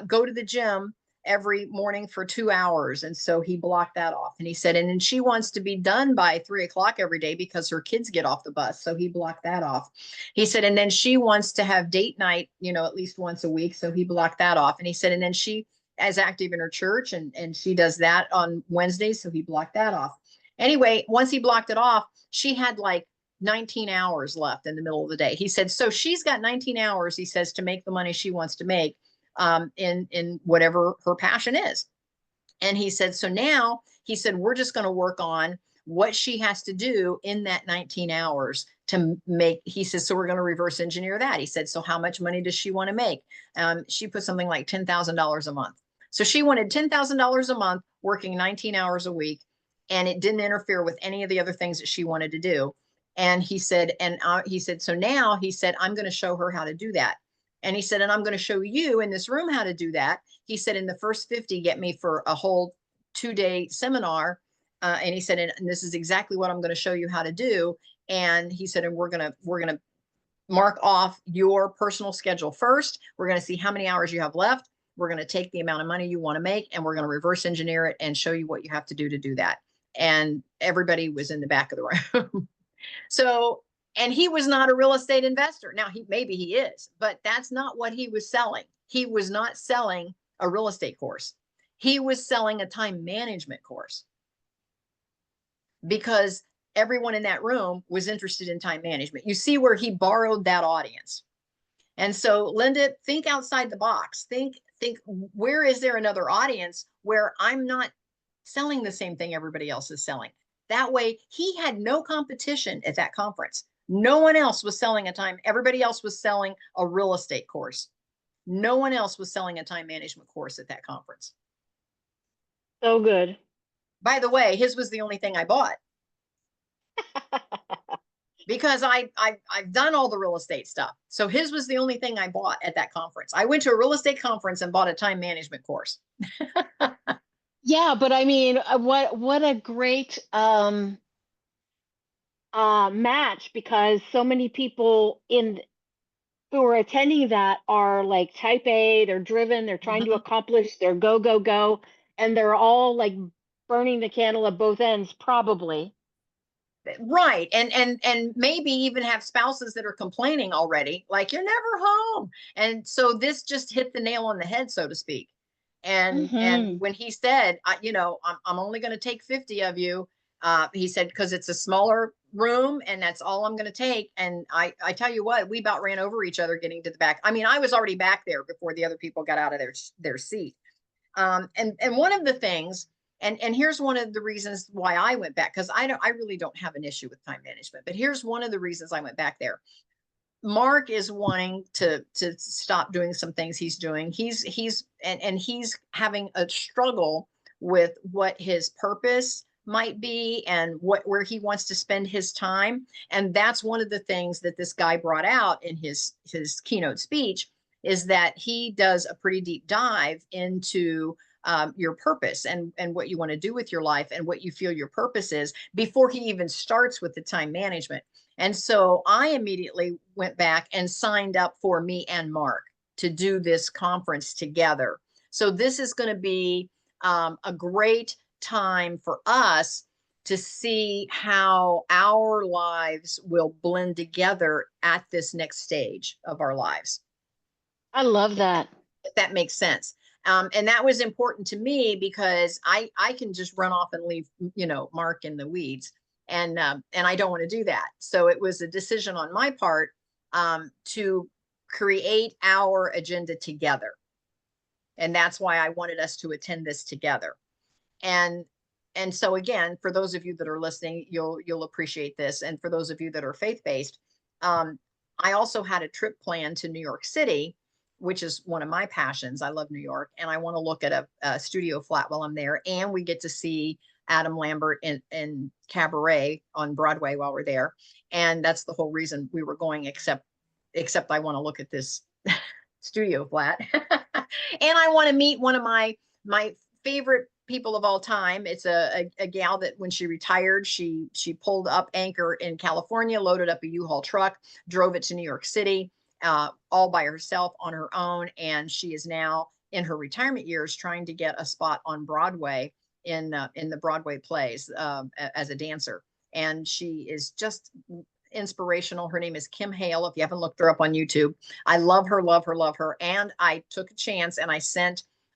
go to the gym every morning for 2 hours." And so he blocked that off. And he said, and then she wants to be done by 3 o'clock every day because her kids get off the bus. So he blocked that off. He said, and then she wants to have date night, at least once a week. So he blocked that off. And he said, and then she is active in her church, and she does that on Wednesdays. So he blocked that off. Anyway, once he blocked it off, she had like 19 hours left in the middle of the day. He said, so she's got 19 hours, he says, to make the money she wants to make in whatever her passion is. And he said, so now he said, we're just going to work on what she has to do in that 19 hours to make, he says, so we're going to reverse engineer that. He said, so how much money does she want to make? She put something like $10,000 a month. So she wanted $10,000 a month working 19 hours a week, and it didn't interfere with any of the other things that she wanted to do. And he said, so now he said, I'm going to show her how to do that. And he said, and I'm going to show you in this room how to do that. He said, in the first 50, get me for a whole 2-day seminar. And he said, and this is exactly what I'm going to show you how to do. And he said, and we're going to mark off your personal schedule first. We're going to see how many hours you have left. We're going to take the amount of money you want to make, and we're going to reverse engineer it and show you what you have to do that. And everybody was in the back of the room. So, and he was not a real estate investor. Now, maybe he is, but that's not what he was selling. He was not selling a real estate course. He was selling a time management course, because everyone in that room was interested in time management. You see where he borrowed that audience. And so, Linda, think outside the box. Think, where is there another audience where I'm not selling the same thing everybody else is selling? That way, he had no competition at that conference. No one else was selling a time. Everybody else was selling a real estate course. No one else was selling a time management course at that conference. so good. By the way, his was the only thing I bought. because I've done all the real estate stuff. So his was the only thing I bought at that conference. I went to a real estate conference and bought a time management course. Yeah, but I mean, what a great match, because so many people in who are attending that are like type A, they're driven, they're trying to Mhm. accomplish their go, go, go, and they're all like burning the candle at both ends, probably. Right. And maybe even have spouses that are complaining already, like you're never home. And so this just hit the nail on the head, so to speak. And Hmm. when he said, I'm only going to take 50 of you, he said, because it's a smaller room and that's all I'm going to take. And I tell you what, we about ran over each other getting to the back. I mean, I was already back there before the other people got out of their seat. And one of the things, and here's one of the reasons why I went back, because I really don't have an issue with time management, but here's one of the reasons I went back there. Mark is wanting to stop doing some things he's doing. And he's having a struggle with what his purpose might be and where he wants to spend his time. And that's one of the things that this guy brought out in his keynote speech, is that he does a pretty deep dive into your purpose and what you want to do with your life and what you feel your purpose is before he even starts with the time management. And so I immediately went back and signed up for me and Mark to do this conference together. So this is going to be a great time for us to see how our lives will blend together at this next stage of our lives. I love that. If that makes sense. And that was important to me because I can just run off and leave, Mark in the weeds, and I don't want to do that. So it was a decision on my part to create our agenda together, and that's why I wanted us to attend this together. And and so again, for those of you that are listening, you'll appreciate this, and for those of you that are faith based, I also had a trip planned to New York City, which is one of my passions. I love New York, and I want to look at a studio flat while I'm there, and we get to see Adam Lambert in Cabaret on Broadway while we're there, and that's the whole reason we were going. Except I want to look at this studio flat, and I want to meet one of my favorite people of all time. It's a gal that when she retired, she pulled up anchor in California, loaded up a U-Haul truck, drove it to New York City, all by herself on her own. And she is now in her retirement years trying to get a spot on Broadway in the Broadway plays as a dancer. And she is just inspirational. Her name is Kim Hale. If you haven't looked her up on YouTube, I love her, love her, love her. And I took a chance and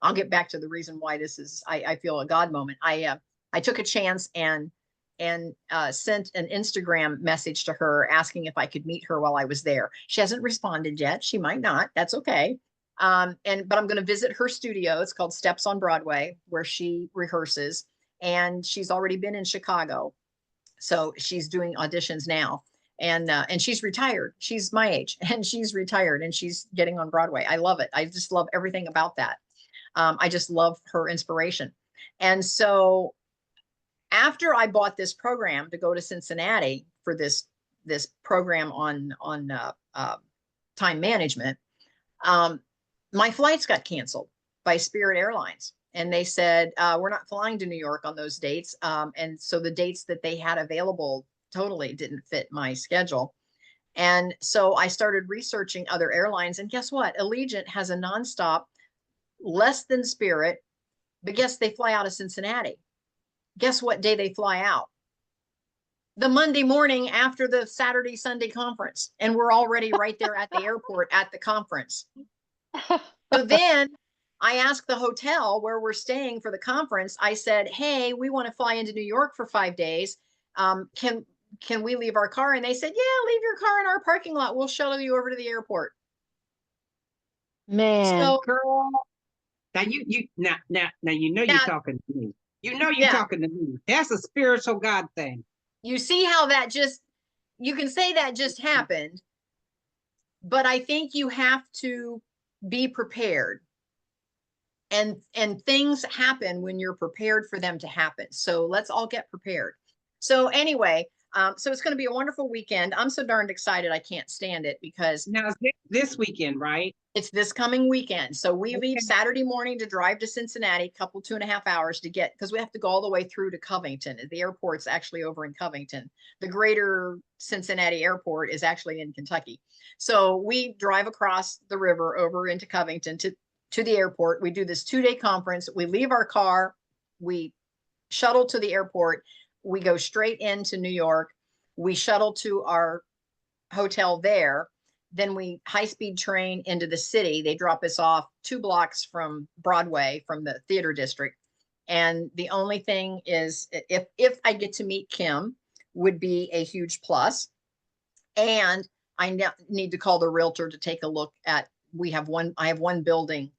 I'll get back to the reason why this is, I feel a God moment. I took a chance and sent an Instagram message to her asking if I could meet her while I was there. She hasn't responded yet. She might not. That's okay. But I'm going to visit her studio. It's called Steps on Broadway, where she rehearses. And she's already been in Chicago, so she's doing auditions now. And she's retired. She's my age, and she's retired, and she's getting on Broadway. I love it. I just love everything about that. I just love her inspiration. And so after I bought this program to go to Cincinnati for this program on time management, my flights got canceled by Spirit Airlines. And they said, we're not flying to New York on those dates. And so the dates that they had available totally didn't fit my schedule. And so I started researching other airlines. And guess what? Allegiant has a nonstop, less than Spirit, but guess they fly out of Cincinnati. Guess what day they fly out? The Monday morning after the Saturday, Sunday conference. And we're already right there at the airport at the conference. So then I asked the hotel where we're staying for the conference. I said, hey, we want to fly into New York for 5 days. Can we leave our car? And they said, yeah, leave your car in our parking lot. We'll shuttle you over to the airport. Man, So Girl, now you know you're yeah, talking to me. You know you're yeah, talking to me. That's a spiritual God thing. you see how you can say that just happened, but I think you have to be prepared. And things happen when you're prepared for them to happen. So let's all get prepared. So anyway, So it's going to be a wonderful weekend. I'm so darned excited. I can't stand it because Now, it's this weekend, right? it's this coming weekend. So we leave Okay. Saturday morning to drive to Cincinnati, couple 2.5 hours to get, because we have to go all the way through to Covington. The airport's actually over in Covington. The greater Cincinnati airport is actually in Kentucky. So we drive across the river over into Covington to the airport. We do this 2-day conference. We leave our car, we shuttle to the airport, we go straight into New York, we shuttle to our hotel there, then we high-speed train into the city. They drop us off 2 blocks from Broadway, from the theater district. And the only thing is, if I get to meet Kim, would be a huge plus. And I need to call the realtor to take a look at, I have one building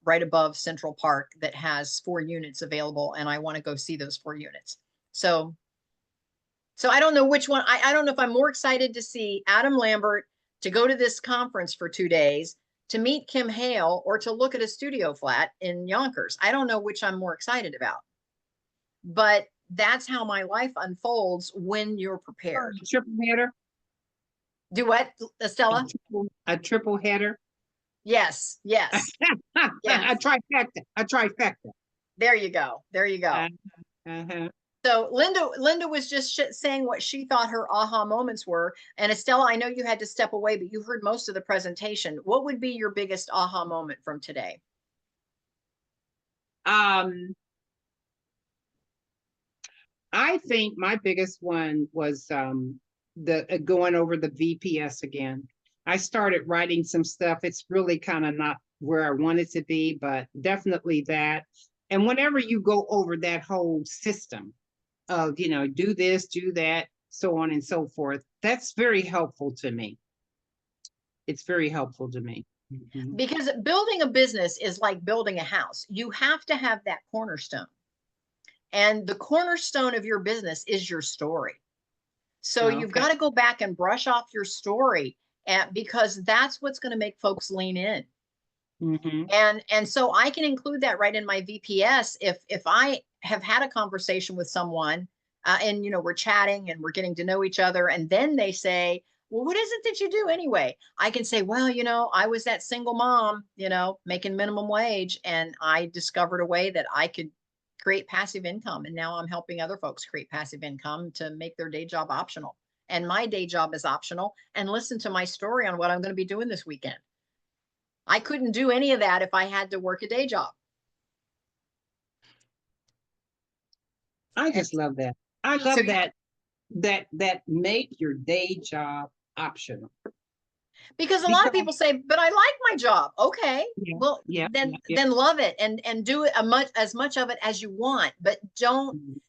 right above Central Park that has 4 units available, and I want to go see those 4 units. So I don't know which one. I don't know if I'm more excited to see Adam Lambert, to go to this conference for 2 days, to meet Kim Hale, or to look at a studio flat in Yonkers. I don't know which I'm more excited about, but that's how my life unfolds when you're prepared. Triple header. Do what, Estella? A triple header. Yes, yes. Yes. A trifecta. A trifecta. There you go. There you go. Uh-huh. So Linda was just saying what she thought her aha moments were. And Estella, I know you had to step away, but you heard most of the presentation. What would be your biggest aha moment from today? I think my biggest one was the going over the VPS again. I started writing some stuff. It's really kind of not where I wanted to be, but definitely that. And whenever you go over that whole system of, you know, do this, do that, so on and so forth, that's very helpful to me. It's very helpful to me. Mm-hmm. Because building a business is like building a house. You have to have that cornerstone. And the cornerstone of your business is your story. So you've got to go back and brush off your story, because that's what's going to make folks lean in. Mm-hmm. And so I can include that right in my VPS. If I have had a conversation with someone, and you know, we're chatting and we're getting to know each other, and then they say, well, what is it that you do anyway? I can say, well, you know, I was that single mom, you know, making minimum wage, and I discovered a way that I could create passive income. And now I'm helping other folks create passive income to make their day job optional. And my day job is optional. And listen to my story on what I'm going to be doing this weekend. I couldn't do any of that if I had to work a day job. I just love that. I love that make your day job optional. Because a lot of people say, but I like my job. Okay, well, then love it and do it as much of it as you want, but don't.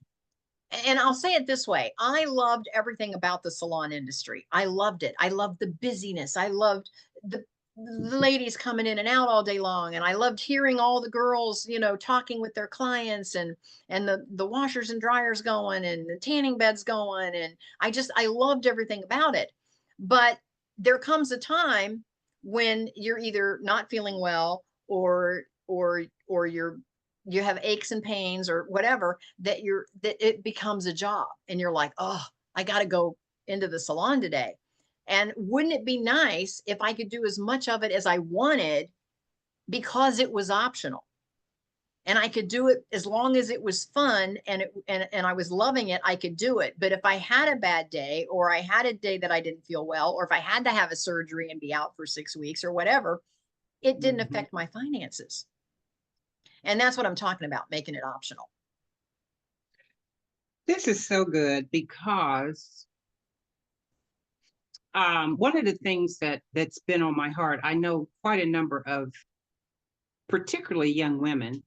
And I'll say it this way. I loved everything about the salon industry. I loved it. I loved the busyness. I loved the ladies coming in and out all day long. And I loved hearing all the girls, you know, talking with their clients, and the washers and dryers going, and the tanning beds going. And I loved everything about it. But there comes a time when you're either not feeling well, or you have aches and pains or whatever, that it becomes a job, and you're like, oh, I got to go into the salon today. And wouldn't it be nice if I could do as much of it as I wanted, because it was optional, and I could do it as long as it was fun and I was loving it, I could do it. But if I had a bad day, or I had a day that I didn't feel well, or if I had to have a surgery and be out for 6 weeks or whatever, it didn't affect my finances. And that's what I'm talking about, making it optional. This is so good, because one of the things that's been on my heart, I know quite a number of particularly young women,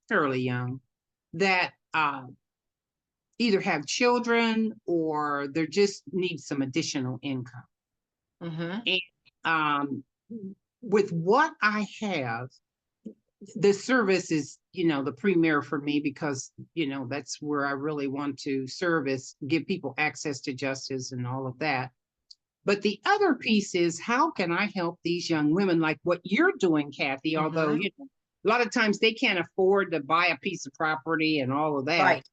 fairly young, that either have children or they just need some additional income. And with what I have, the service is, you know, the premier for me, because, you know, that's where I really want to service, give people access to justice and all of that. But the other piece is, how can I help these young women, like what you're doing, Kathy, although, you know, a lot of times they can't afford to buy a piece of property and all of that. Right.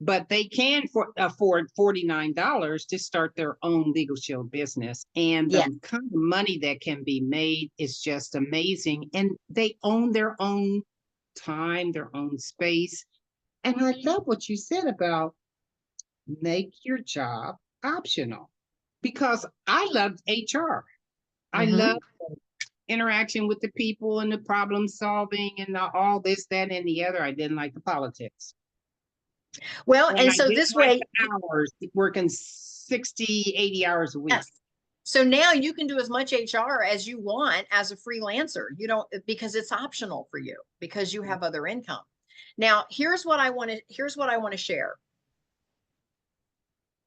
but they can afford $49 to start their own Legal Shield business. And the Yeah. kind of money that can be made is just amazing. And they own their own time, their own space. And I love what you said about make your job optional, because I loved HR. I Mhm. love interaction with the people and the problem solving and all this, that, and the other. I didn't like the politics. Well, And and I so didn't this like way, the hours, working 60, 80 hours a week. yes. So now you can do as much HR as you want as a freelancer. You don't, because it's optional for you because you have other income. Now, here's what I want to share.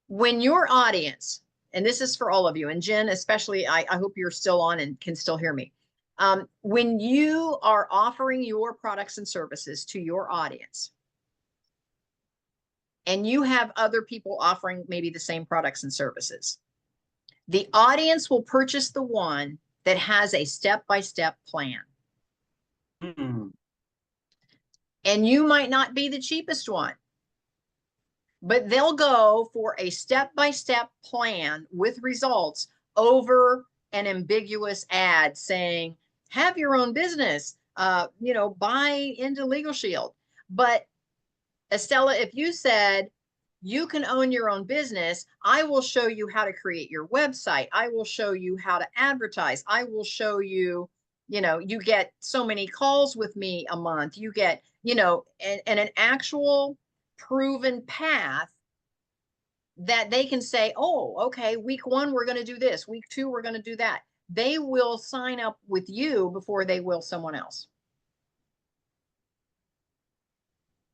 When your audience, and this is for all of you, and Jen, especially, I hope you're still on and can still hear me. When you are offering your products and services to your audience, and you have other people offering maybe the same products and services, the audience will purchase the one that has a step-by-step plan. Mm. And you might not be the cheapest one, but they'll go for a step-by-step plan with results over an ambiguous ad saying, have your own business, buy into Legal Shield. But Estella, if you said, you can own your own business, I will show you how to create your website. I will show you how to advertise. I will show you, you get so many calls with me a month. You get, and an actual proven path that they can say, oh, okay, week 1, we're going to do this. Week 2, we're going to do that. They will sign up with you before they will someone else.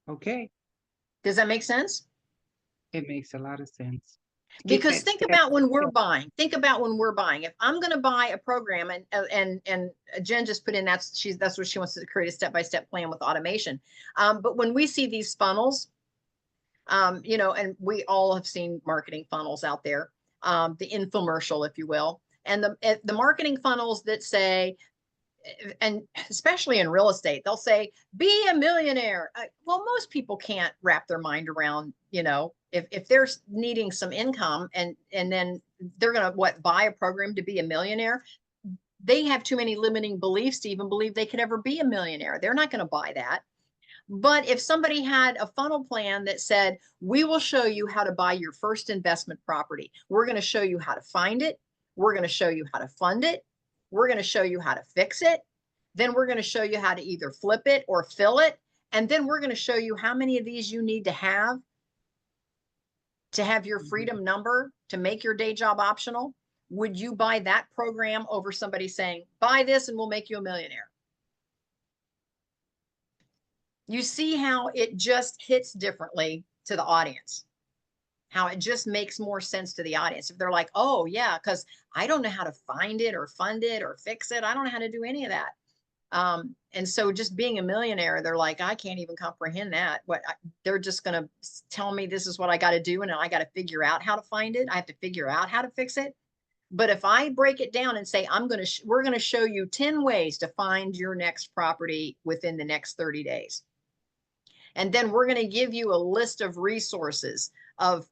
Okay. Does that make sense? It makes a lot of sense. Because think about when we're buying. Think about when we're buying. If I'm going to buy a program, and Jen just put in that's what she wants to create, a step-by-step plan with automation. But when we see these funnels, and we all have seen marketing funnels out there, the infomercial, if you will, and the marketing funnels that say, and especially in real estate, they'll say, be a millionaire. Well, most people can't wrap their mind around, if they're needing some income and then they're going to buy a program to be a millionaire. They have too many limiting beliefs to even believe they could ever be a millionaire. They're not going to buy that. But if somebody had a funnel plan that said, we will show you how to buy your first investment property. We're going to show you how to find it. We're going to show you how to fund it. We're going to show you how to fix it. Then we're going to show you how to either flip it or fill it. And then we're going to show you how many of these you need to have your freedom number to make your day job optional. Would you buy that program over somebody saying, buy this and we'll make you a millionaire? You see how it just hits differently to the audience, how it just makes more sense to the audience. If they're like, oh yeah, because I don't know how to find it or fund it or fix it. I don't know how to do any of that. And so just being a millionaire, they're like, I can't even comprehend that. They're just going to tell me this is what I got to do. And I got to figure out how to find it. I have to figure out how to fix it. But if I break it down and say, we're going to show you 10 ways to find your next property within the next 30 days. And then we're going to give you a list of resources of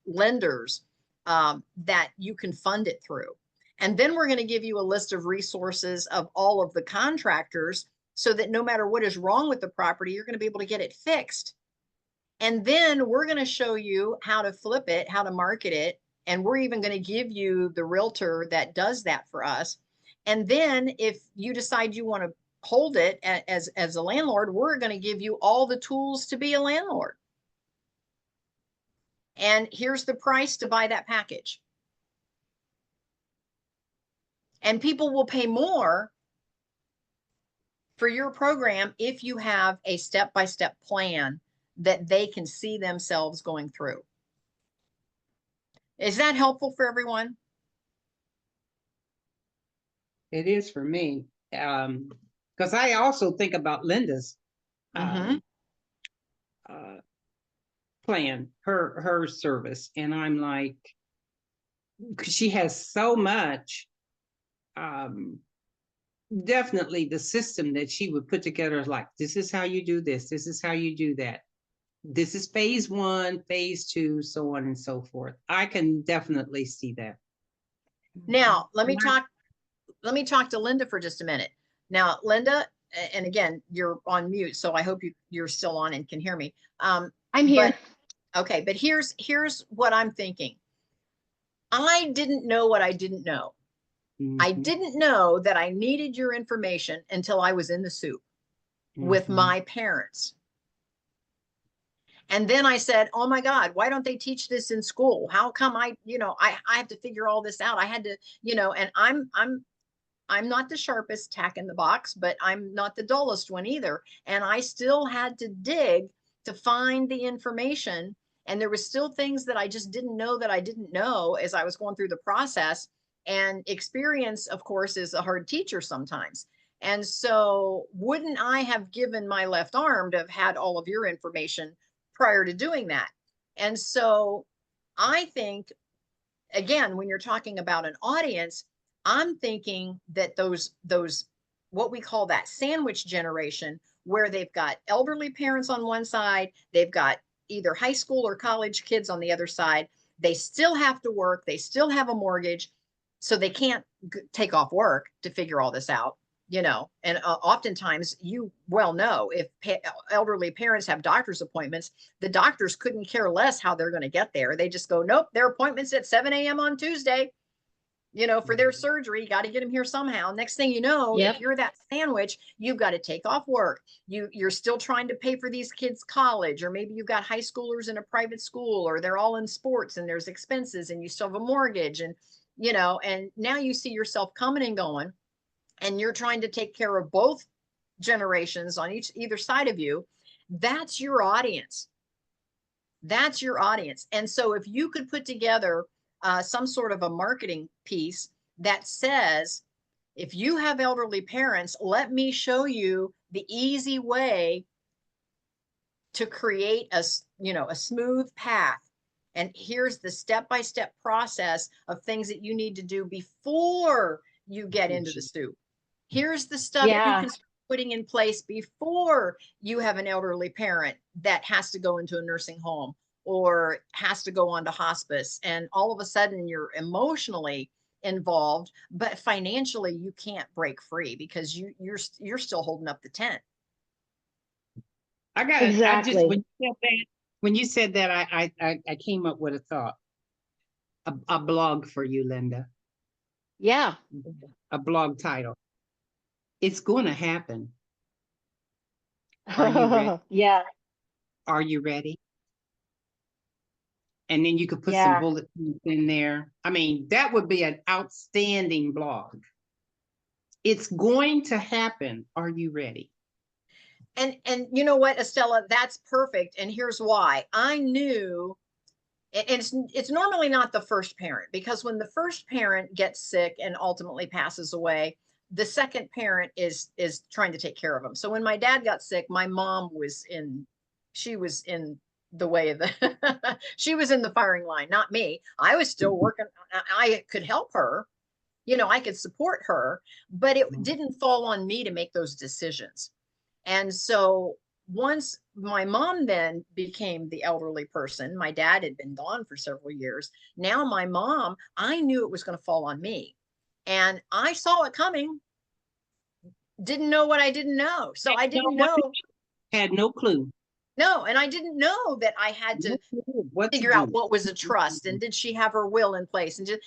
lenders that you can fund it through. And then we're going to give you a list of resources of all of the contractors so that no matter what is wrong with the property, you're going to be able to get it fixed. And then we're going to show you how to flip it, how to market it. And we're even going to give you the realtor that does that for us. And then if you decide you want to hold it as a landlord, we're going to give you all the tools to be a landlord. And here's the price to buy that package. And people will pay more for your program if you have a step-by-step plan that they can see themselves going through. Is that helpful for everyone? It is for me. Because I also think about Linda's plan, her service. And I'm like, she has so much. Definitely the system that she would put together is like, this is how you do this. This is how you do that. this is phase one, phase two, so on and so forth. I can definitely see that. Now, let me talk to Linda for just a minute. Now, Linda, and again, you're on mute, so I hope you're still on and can hear me. I'm here. Okay, but here's what I'm thinking. I didn't know what I didn't know. I didn't know that I needed your information until I was in the soup with my parents. And then I said, oh my God, why don't they teach this in school? How come I have to figure all this out? I had to, and I'm not the sharpest tack in the box, but I'm not the dullest one either. And I still had to dig to find the information. And there was still things that I just didn't know that I didn't know as I was going through the process. And experience, of course, is a hard teacher sometimes. And so wouldn't I have given my left arm to have had all of your information prior to doing that? And so I think, again, when you're talking about an audience, I'm thinking that those what we call that sandwich generation, where they've got elderly parents on one side, they've got either high school or college kids on the other side. They still have to work, they still have a mortgage, so they can't take off work to figure all this out. And oftentimes, you well know, if elderly parents have doctor's appointments, the doctors couldn't care less how they're going to get there. They just go, nope, their appointment's at 7 a.m. on Tuesday, for their surgery. Got to get them here somehow. Next thing you know, Yep. if you're that sandwich, you've got to take off work. You're still trying to pay for these kids' college, or maybe you've got high schoolers in a private school, or they're all in sports and there's expenses and you still have a mortgage, and now you see yourself coming and going, and you're trying to take care of both generations on either side of you. That's your audience. That's your audience. And so if you could put together some sort of a marketing piece that says, if you have elderly parents, let me show you the easy way to create a smooth path. And here's the step-by-step process of things that you need to do before you get into the soup. Here's the stuff you can start putting in place before you have an elderly parent that has to go into a nursing home or has to go on to hospice. And all of a sudden you're emotionally involved, but financially you can't break free because you're still holding up the tent. Exactly. When you said that, I came up with a thought, a blog for you, Linda. Yeah. A blog title. It's going to happen. Are you ready? Yeah. Are you ready? And then you could put some bullet points in there. I mean, that would be an outstanding blog. It's going to happen. Are you ready? And you know what, Estella, that's perfect. And here's why. I knew, and it's normally not the first parent, because when the first parent gets sick and ultimately passes away, the second parent is trying to take care of them. So when my dad got sick, my mom was in the way of the she was in the firing line, not me. I was still working. I could help her, I could support her, but it didn't fall on me to make those decisions. And so once my mom then became the elderly person, my dad had been gone for several years. Now my mom, I knew it was going to fall on me. And I saw it coming. Didn't know what I didn't know. So I didn't know. Had no clue. No, and I didn't know that I had to figure out what was a trust, and did she have her will in place, and just,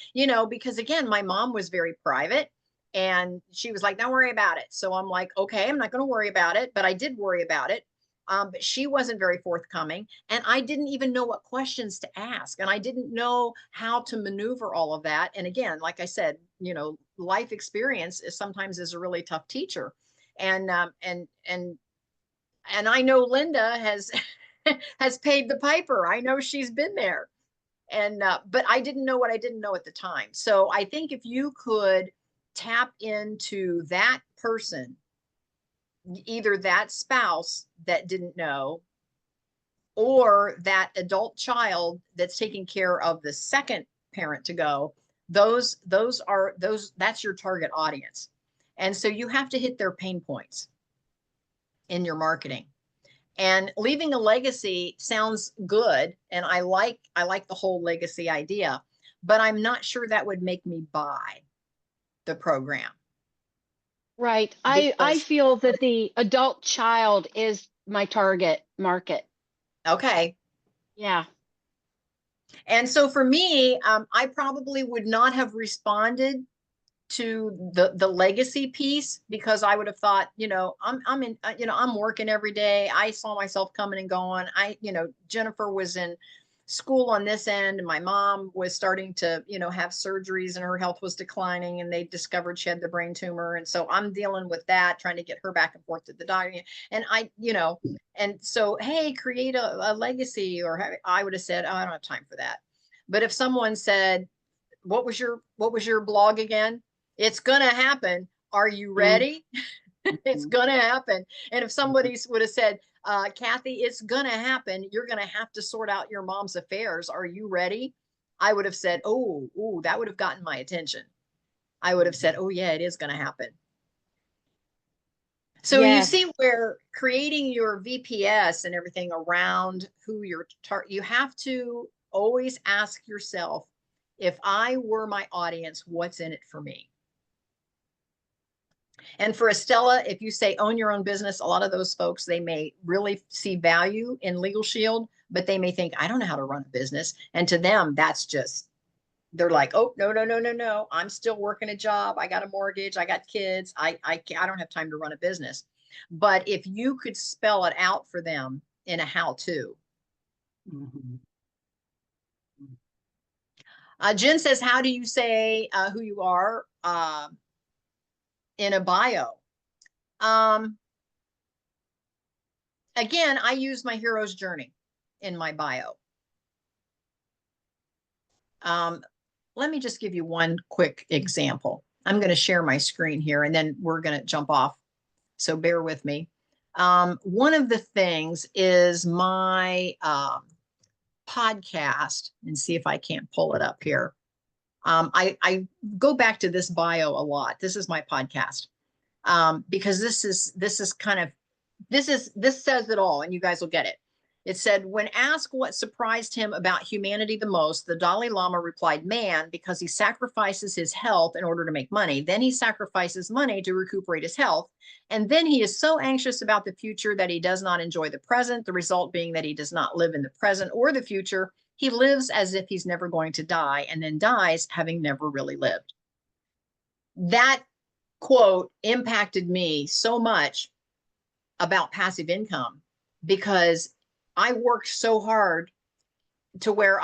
because again, my mom was very private, and she was like, don't worry about it. So I'm like, okay, I'm not going to worry about it, but I did worry about it. But she wasn't very forthcoming, and I didn't even know what questions to ask, and I didn't know how to maneuver all of that. And again, like I said, life experience sometimes is a really tough teacher. And I know Linda has has paid the piper. I know she's been there. And but I didn't know what I didn't know at the time. So I think if you could tap into that person, either that spouse that didn't know, or that adult child that's taking care of the second parent to go, that's your target audience. And so you have to hit their pain points in your marketing. And leaving a legacy sounds good. And I like the whole legacy idea, but I'm not sure that would make me buy the program. Right. I Because, feel that the adult child is my target market. okay. Yeah. And so for me, I probably would not have responded to the legacy piece, because I would have thought, I'm working every day. I saw myself coming and going. Jennifer was in school on this end, and my mom was starting to, have surgeries, and her health was declining, and they discovered she had the brain tumor. And so I'm dealing with that, trying to get her back and forth to the doctor. And and so, hey, create a legacy, or I would have said, oh, I don't have time for that. But if someone said, what was your blog again? It's gonna happen. Are you ready? It's gonna happen. And if somebody would have said, Kathy, it's gonna happen. You're gonna have to sort out your mom's affairs. Are you ready? I would have said, oh, that would have gotten my attention. I would have said, oh yeah, it is gonna happen. So you Yes. see where creating your VPS and everything around who you're you have to always ask yourself, if I were my audience, what's in it for me? And for Estella, if you say own your own business, a lot of those folks, they may really see value in Legal Shield, but they may think, I don't know how to run a business. And to them, that's just, they're like, oh, no, no, no, no, no. I'm still working a job. I got a mortgage. I got kids. I don't have time to run a business. But if you could spell it out for them in a how-to. Mhm. Jen says, how do you say who you are in a bio? Again, I use my hero's journey in my bio. Let me just give you one quick example. I'm going to share my screen here, and then we're going to jump off. So bear with me. One of the things is my podcast, and see if I can't pull it up here. I go back to this bio a lot. This is my podcast, because this says it all, and you guys will get it. It said, when asked what surprised him about humanity the most, the Dalai Lama replied, man, because he sacrifices his health in order to make money. Then he sacrifices money to recuperate his health. And then he is so anxious about the future that he does not enjoy the present, the result being that he does not live in the present or the future. He lives as if he's never going to die, and then dies having never really lived. That quote impacted me so much about passive income, because I worked so hard to where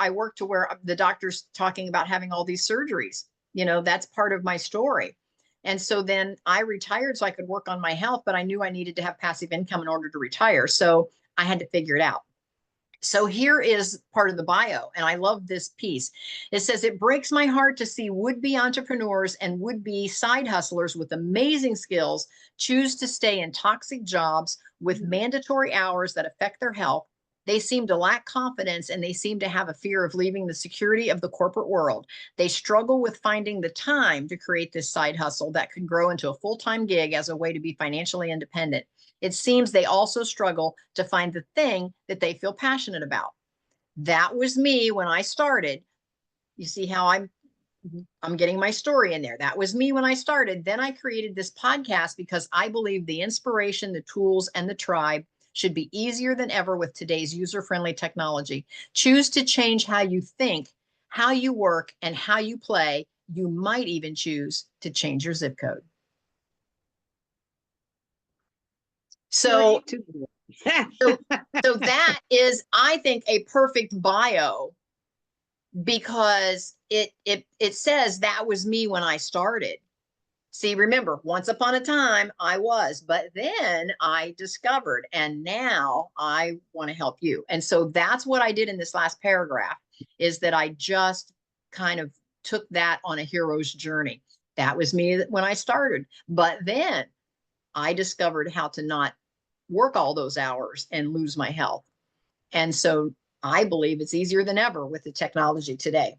the doctor's talking about having all these surgeries. That's part of my story. And so then I retired so I could work on my health, but I knew I needed to have passive income in order to retire. So I had to figure it out. So here is part of the bio, and I love this piece. It says, it breaks my heart to see would-be entrepreneurs and would-be side hustlers with amazing skills choose to stay in toxic jobs with mandatory hours that affect their health. They seem to lack confidence, and they seem to have a fear of leaving the security of the corporate world. They struggle with finding the time to create this side hustle that could grow into a full-time gig as a way to be financially independent. It seems they also struggle to find the thing that they feel passionate about. That was me when I started. You see how I'm getting my story in there. That was me when I started. Then I created this podcast because I believe the inspiration, the tools, and the tribe should be easier than ever with today's user-friendly technology. Choose to change how you think, how you work, and how you play. You might even choose to change your zip code. So, so that is, I think, a perfect bio, because it says that was me when I started. See, remember, once upon a time I was, but then I discovered, and now I want to help you. And so that's what I did in this last paragraph, is that I just kind of took that on a hero's journey. That was me when I started, but then I discovered how to not work all those hours and lose my health. And so I believe it's easier than ever with the technology today.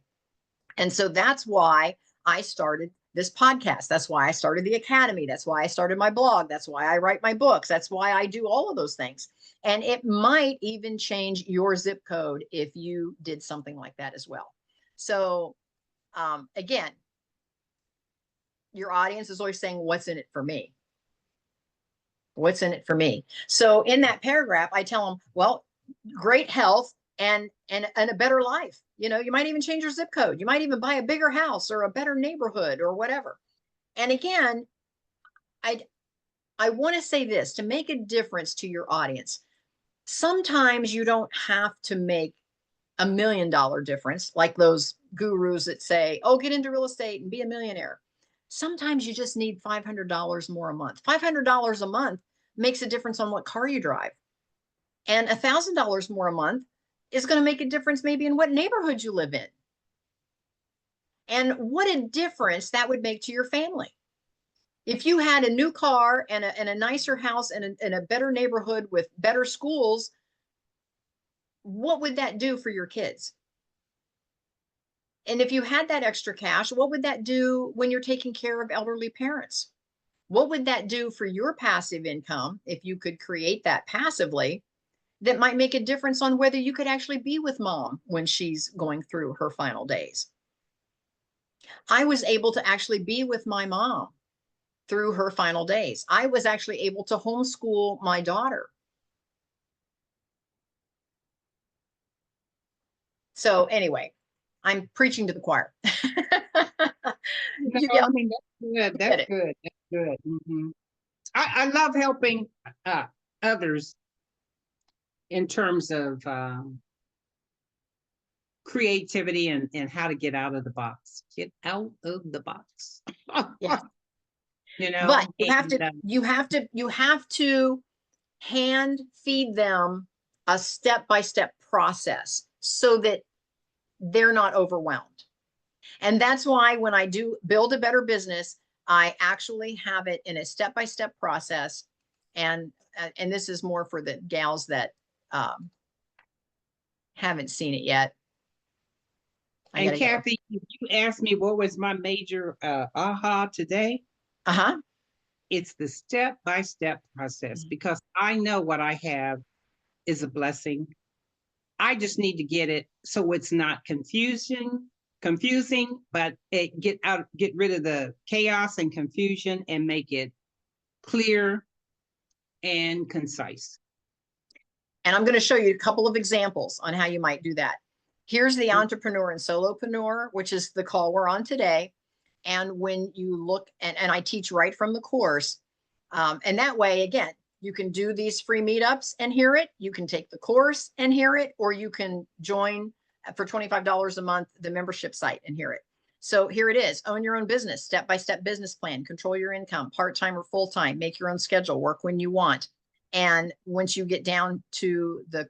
And so that's why I started this podcast. That's why I started the academy. That's why I started my blog. That's why I write my books. That's why I do all of those things. And it might even change your zip code if you did something like that as well. So again, your audience is always saying, what's in it for me? What's in it for me? So in that paragraph, I tell them, well, great health and a better life. You know, you might even change your zip code. You might even buy a bigger house or a better neighborhood or whatever. And again, I want to say this to make a difference to your audience. Sometimes you don't have to make $1 million difference, like those gurus that say, oh, get into real estate and be a millionaire. Sometimes you just need $500 more a month. $500 a month makes a difference on what car you drive. And $1,000 more a month is going to make a difference maybe in what neighborhood you live in. And what a difference that would make to your family. If you had a new car and a nicer house and a better neighborhood with better schools, what would that do for your kids? And if you had that extra cash, what would that do when you're taking care of elderly parents? What would that do for your passive income if you could create that passively? That might make a difference on whether you could actually be with mom when she's going through her final days. I was able to actually be with my mom through her final days. I was actually able to homeschool my daughter. So anyway, I'm preaching to the choir. No, I mean, that's good. That's good. That's good. Mm-hmm. I love helping others in terms of creativity and how to get out of the box. Get out of the box. Yeah. You know, but you have to hand feed them a step-by-step process so that they're not overwhelmed. And that's why when I do build a better business, I actually have it in a step-by-step process. And this is more for the gals that haven't seen it yet. And Kathy, you asked me what was my major aha today. It's the step-by-step process, because I know what I have is a blessing. I just need to get it so it's not confusing, but get rid of the chaos and confusion and make it clear and concise. And I'm going to show you a couple of examples on how you might do that. Here's the entrepreneur and solopreneur, which is the call we're on today. And when you look, and I teach right from the course, and that way, again, you can do these free meetups and hear it. You can take the course and hear it, or you can join for $25 a month, the membership site, and hear it. So here it is. Own your own business, step-by-step business plan, control your income, part-time or full-time, make your own schedule, work when you want. And once you get down to the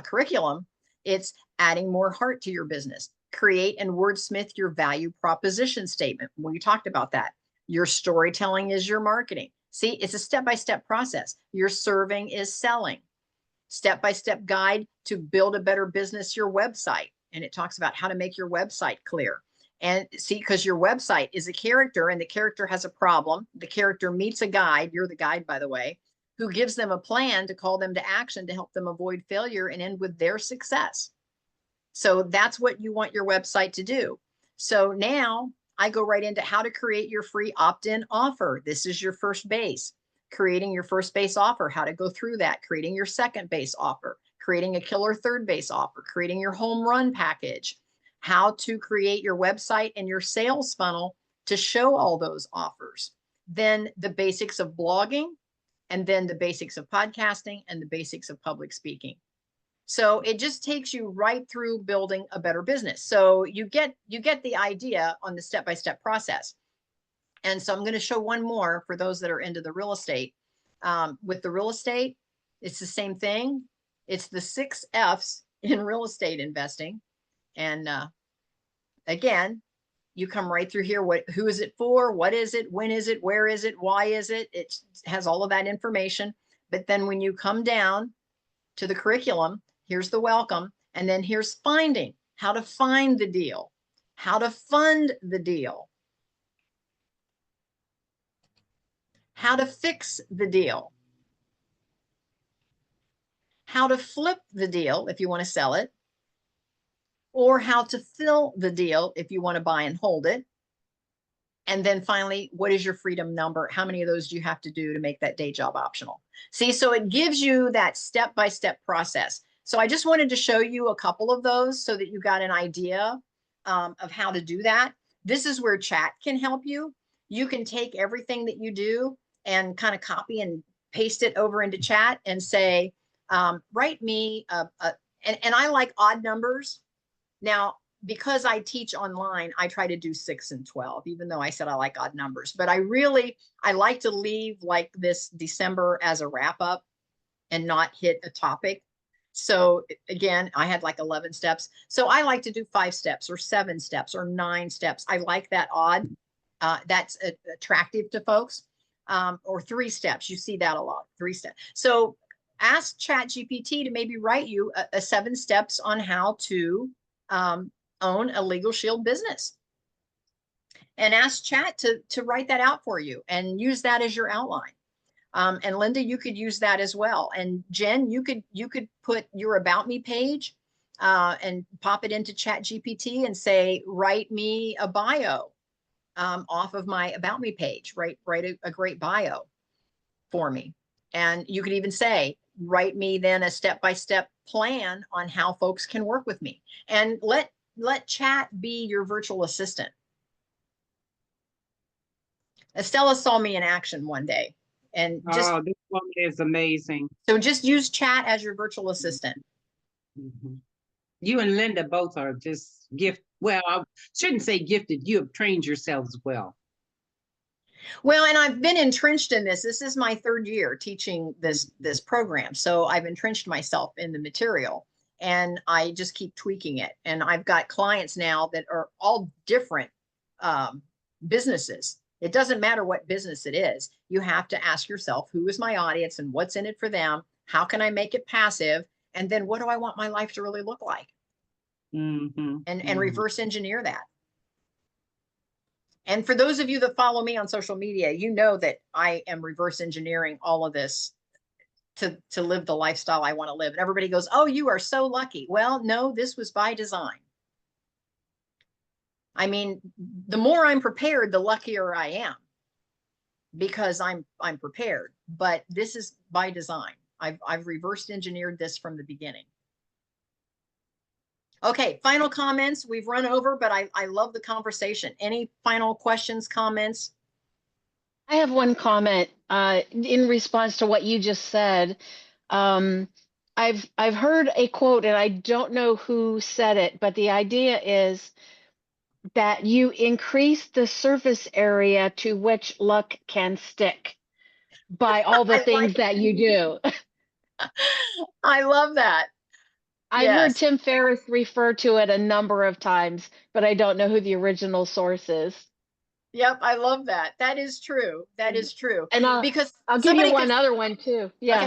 curriculum, it's adding more heart to your business. Create and wordsmith your value proposition statement. We talked about that. Your storytelling is your marketing. See, it's a step-by-step process. Your serving is selling. Step-by-step guide to build a better business, your website. And it talks about how to make your website clear. And see, because your website is a character and the character has a problem. The character meets a guide. You're the guide, by the way, who gives them a plan to call them to action to help them avoid failure and end with their success. So that's what you want your website to do. So now I go right into how to create your free opt-in offer. This is your first base. Creating your first base offer, how to go through that, creating your second base offer, creating a killer third base offer, creating your home run package, how to create your website and your sales funnel to show all those offers. Then the basics of blogging, and then the basics of podcasting and the basics of public speaking. So it just takes you right through building a better business. So you get the idea on the step-by-step process. And so I'm going to show one more for those that are into the real estate. With the real estate, it's the same thing. It's the 6 F's in real estate investing. And again, you come right through here. Who is it for? What is it? When is it? Where is it? Why is it? It has all of that information. But then when you come down to the curriculum, here's the welcome. And then here's finding, how to find the deal, how to fund the deal. how to fix the deal, how to flip the deal if you want to sell it, or how to fill the deal if you want to buy and hold it. And then finally, what is your freedom number? How many of those do you have to do to make that day job optional? See, so it gives you that step-by-step process. So I just wanted to show you a couple of those so that you got an idea of how to do that. This is where chat can help you. You can take everything that you do and kind of copy and paste it over into chat and say, write me, and I like odd numbers. Now, because I teach online, I try to do 6 and 12, even though I said I like odd numbers. But I like to leave like this December as a wrap up and not hit a topic. So again, I had like 11 steps. So I like to do 5 steps or 7 steps or 9 steps. I like that odd. That's attractive to folks. Or 3 steps. You see that a lot, 3 steps. So ask ChatGPT to maybe write you a 7 steps on how to own a Legal Shield business, and ask chat to write that out for you and use that as your outline. And Linda, you could use that as well. And Jen, you could put your About Me page and pop it into ChatGPT and say, write me a bio off of my About Me page, write a great bio for me. And you could even say, write me then a step-by-step plan on how folks can work with me, and let chat be your virtual assistant. Estella saw me in action one day, and just Oh, this woman is amazing. so just use chat as your virtual assistant. Mhm. You and Linda both are just well, I shouldn't say gifted. You have trained yourselves well. Well, and I've been entrenched in this. This is my 3rd year teaching this program. So I've entrenched myself in the material, and I just keep tweaking it. And I've got clients now that are all different businesses. It doesn't matter what business it is. You have to ask yourself, who is my audience and what's in it for them? How can I make it passive? And then what do I want my life to really look like? And reverse engineer that. And for those of you that follow me on social media, you know that I am reverse engineering all of this to live the lifestyle I want to live. And everybody goes, oh, you are so lucky. Well, no, this was by design. I mean, the more I'm prepared, the luckier I am, because I'm prepared. But this is by design. I've reverse engineered this from the beginning. Okay, final comments. We've run over, but I love the conversation. Any final questions, comments? I have one comment in response to what you just said. I've heard a quote, and I don't know who said it, but the idea is that you increase the surface area to which luck can stick by all the things that you do. I love that. I've heard Yes. Tim Ferriss refer to it a number of times, but I don't know who the original source is. Yep, I love that. That is true. That is true. And Because I'll give you somebody one could, other one too. Yeah.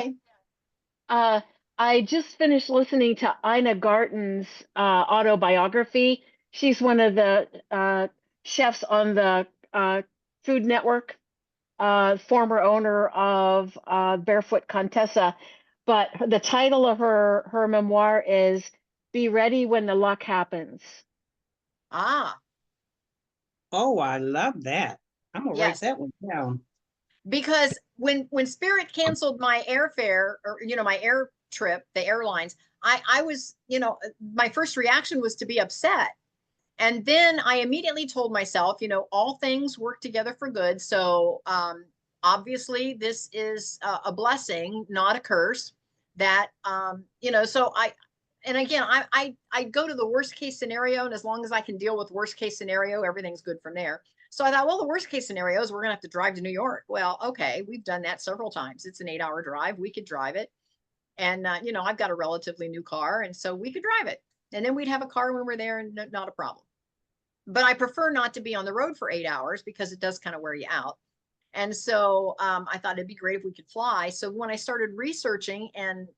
okay. I just finished listening to Ina Garten's autobiography. She's one of the chefs on the Food Network, former owner of Barefoot Contessa. But the title of her memoir is "Be Ready When the Luck Happens." Ah, Oh, I love that. I'm gonna write yes. that one down. Because when Spirit canceled my airfare, or my air trip, the airlines, I was, my first reaction was to be upset. And then I immediately told myself, all things work together for good. So obviously this is a blessing, not a curse. That so and again, I go to the worst case scenario, and as long as I can deal with worst case scenario, everything's good from there. So I thought, well, the worst case scenario is we're gonna have to drive to New York. Well, okay, we've done that several times. It's an 8-hour drive. We could drive it, and I've got a relatively new car, and so we could drive it, and then we'd have a car when we're there, and not a problem. But I prefer not to be on the road for 8 hours because it does kind of wear you out. And so I thought it'd be great if we could fly. So when I started researching and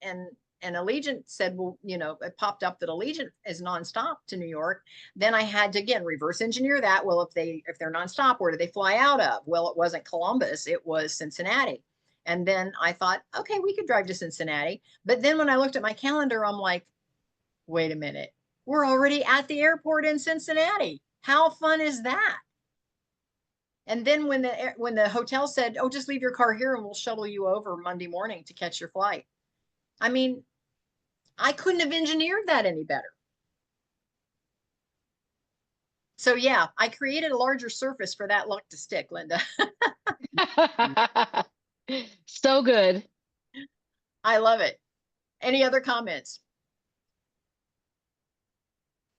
and Allegiant said, well, you know, it popped up that Allegiant is nonstop to New York. Then I had to again reverse engineer that. Well, if they're nonstop, where do they fly out of? Well, it wasn't Columbus, it was Cincinnati. And then I thought, okay, we could drive to Cincinnati. But then when I looked at my calendar, I'm like, wait a minute, we're already at the airport in Cincinnati. How fun is that? And then when the hotel said, oh, just leave your car here and we'll shuttle you over Monday morning to catch your flight. I mean, I couldn't have engineered that any better. So yeah, I created a larger surface for that luck to stick, Linda. So good. I love it. Any other comments?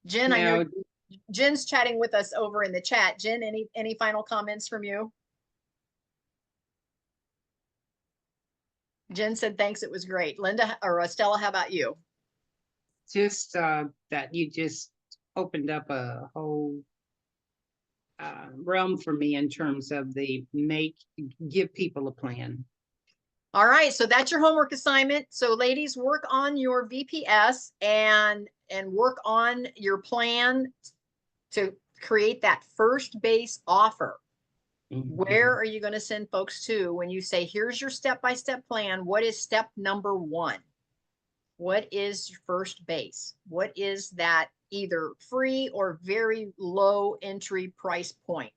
Jen, I know No, Jen's chatting with us over in the chat. Jen, any final comments from you? Jen said, thanks, it was great. Linda or Stella, how about you? just that you just opened up a whole realm for me in terms of give people a plan. All right, so that's your homework assignment. So ladies, work on your VPS and work on your plan to create that first base offer. Where are you going to send folks to when you say, here's your step-by-step plan? What is step number 1? What is your first base? What is that either free or very low entry price point?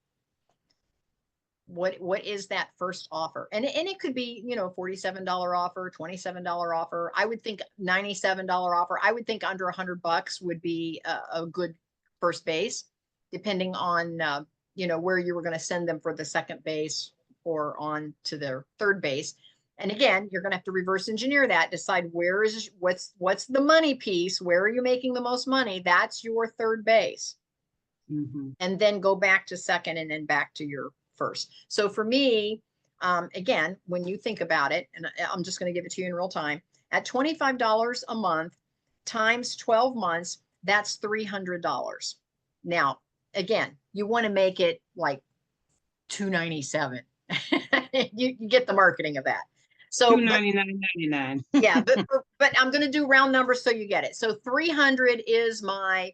What is that first offer? And it could be, you know, $47 offer, $27 offer. I would think $97 offer. I would think under $100 would be a good first base, depending on you know, where you were going to send them for the second base or on to their third base. And again, you're going to have to reverse engineer that, decide what's the money piece, where are you making the most money? That's your third base. And then go back to second and then back to your first. So for me, again, when you think about it, and I'm just going to give it to you in real time, at $25 a month times 12 months, that's $300. Now, again, you want to make it like $297. you get the marketing of that. So $299.99. yeah, but I'm going to do round numbers so you get it. So 300 is my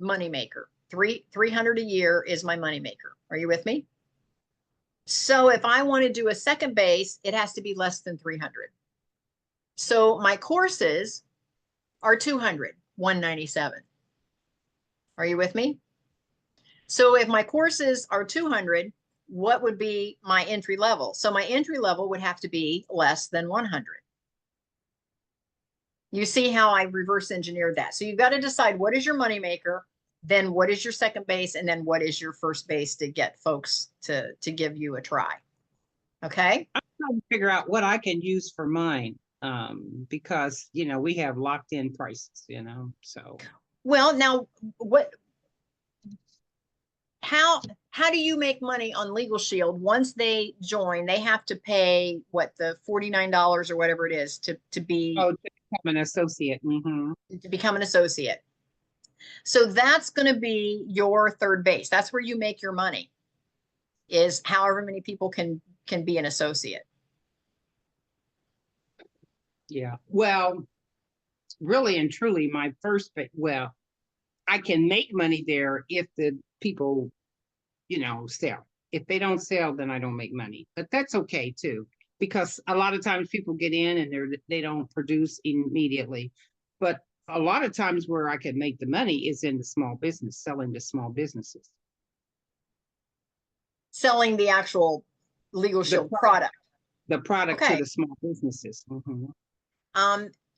moneymaker. 300 a year is my moneymaker. Are you with me? So if I want to do a second base, it has to be less than 300. So my courses are 200, 197. Are you with me? So if my courses are 200, what would be my entry level? So my entry level would have to be less than 100. You see how I reverse engineered that. So you've got to decide what is your moneymaker, then what is your second base, and then what is your first base to get folks to give you a try. Okay. I'm trying to figure out what I can use for mine, because you know we have locked in prices, you know. So well, now how do you make money on Legal Shield? Once they join, they have to pay what, the $49 or whatever it is to be to become an associate. to become an associate. So that's going to be your third base. That's where you make your money, is however many people can be an associate. Yeah. Well, really and truly, my first well, I can make money there if the people, you know, sell. If they don't sell, then I don't make money. But that's okay too, because a lot of times people get in and they don't produce immediately. But a lot of times where I can make the money is in the small business, selling to small businesses. Selling the actual Legal Shield product. The product Okay. to the small businesses.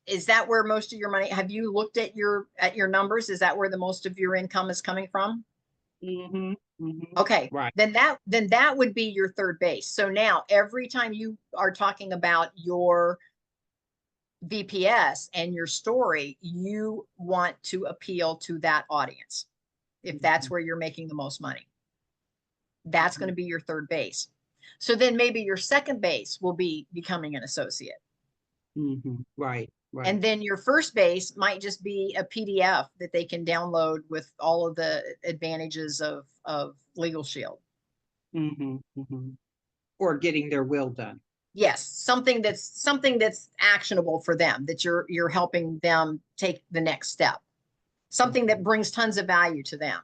Is that where most of your money, have you looked at your numbers? Is that where the most of your income is coming from? Okay. Right. Then that would be your third base. So now every time you are talking about your VPS and your story, you want to appeal to that audience. If that's where you're making the most money, that's going to be your third base. So then maybe your second base will be becoming an associate. Right. Right. And then your first base might just be a PDF that they can download with all of the advantages of Legal Shield. Or getting their will done. Yes, something that's actionable for them, that you're helping them take the next step. Something that brings tons of value to them.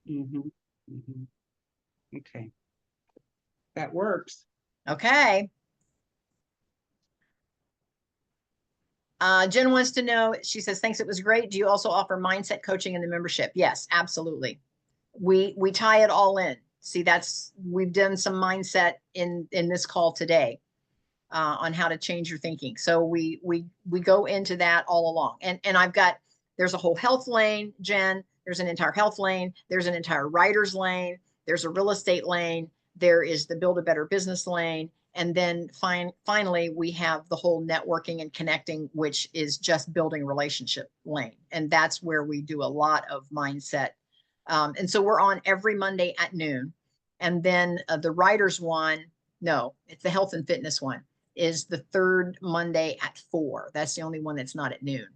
Mm-hmm. Mm-hmm. Okay. That works. Okay. Jen wants to know, she says, thanks, it was great. Do you also offer mindset coaching in the membership? Yes, absolutely. We tie it all in. See, we've done some mindset in this call today on how to change your thinking. So we go into that all along. And there's a whole health lane, Jen. There's an entire health lane. There's an entire writer's lane. There's a real estate lane. There is the build a better business lane. And then finally, we have the whole networking and connecting, which is just building relationship lane. And that's where we do a lot of mindset. And so we're on every Monday at noon. And then the writers one, no, it's the health and fitness one, is the third Monday at 4. That's the only one that's not at noon.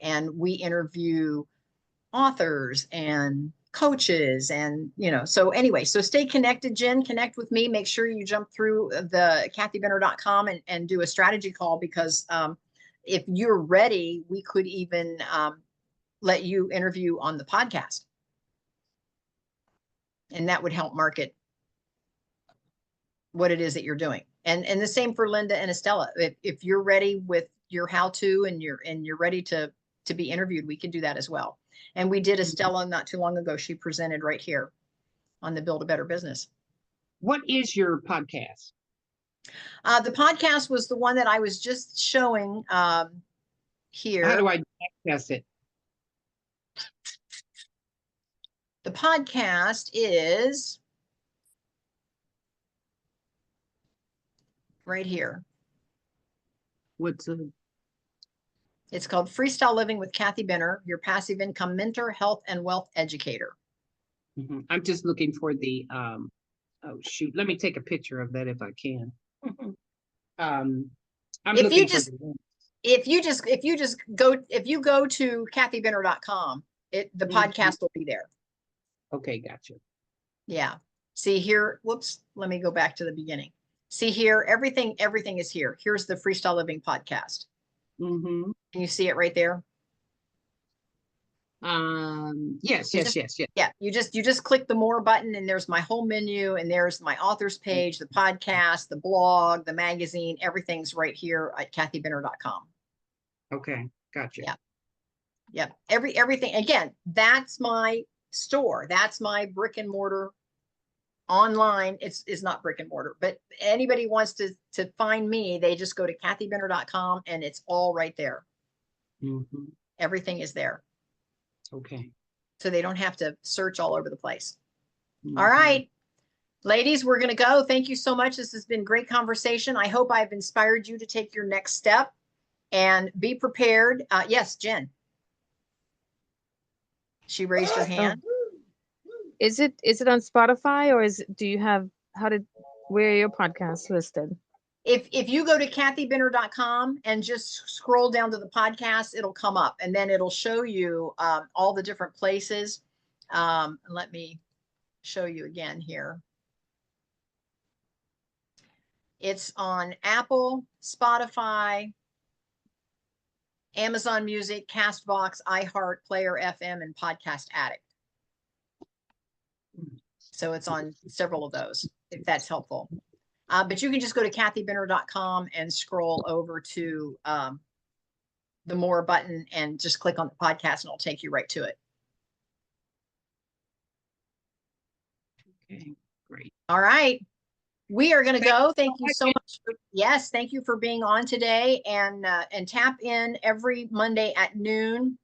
And we interview authors and coaches and, so anyway, so stay connected, Jen, connect with me. Make sure you jump through the kathybenner.com and do a strategy call, because if you're ready, we could even let you interview on the podcast. And that would help market what it is that you're doing. And the same for Linda and Estella. If you're ready with your how-to and you're ready to be interviewed, we can do that as well. And we did Estella not too long ago. She presented right here on the Build a Better Business. What is your podcast? The podcast was the one that I was just showing here. How do I access it? The podcast is right here. What's it? It's called Freestyle Living with Kathy Benner, your passive income mentor, health and wealth educator. Mm-hmm. I'm just looking for the oh shoot. Let me take a picture of that if I can. I'm If you looking just for the if you go to kathybenner.com, the podcast will be there. Okay, gotcha. Yeah. See here, whoops, let me go back to the beginning. See here, everything is here. Here's the Freestyle Living podcast. Mm-hmm. Can you see it right there? Yes. Yeah, you just click the more button and there's my whole menu and there's my authors page, the podcast, the blog, the magazine, everything's right here at kathybenner.com. Okay, gotcha. Yeah. Yep. Everything. Again, that's my store. That's my brick and mortar. Online, it's not brick and mortar, but anybody wants to find me, they just go to kathybenner.com and it's all right there. Mm-hmm. Everything is there. Okay. So they don't have to search all over the place. Mm-hmm. All right, ladies, we're going to go. Thank you so much. This has been great conversation. I hope I've inspired you to take your next step and be prepared. Yes, Jen. She raised her hand. Is it on Spotify, or do you have, where are your podcasts listed? If you go to kathybenner.com and just scroll down to the podcast, it'll come up and then it'll show you all the different places. Let me show you again here. It's on Apple, Spotify, Amazon Music, Castbox, iHeart, Player FM, and Podcast Addict. So it's on several of those, if that's helpful. But you can just go to kathybenner.com and scroll over to the more button and just click on the podcast and it'll take you right to it. Okay, great. All right. We are going to go. Thank you so much. Yes, thank you for being on today and tap in every Monday at noon.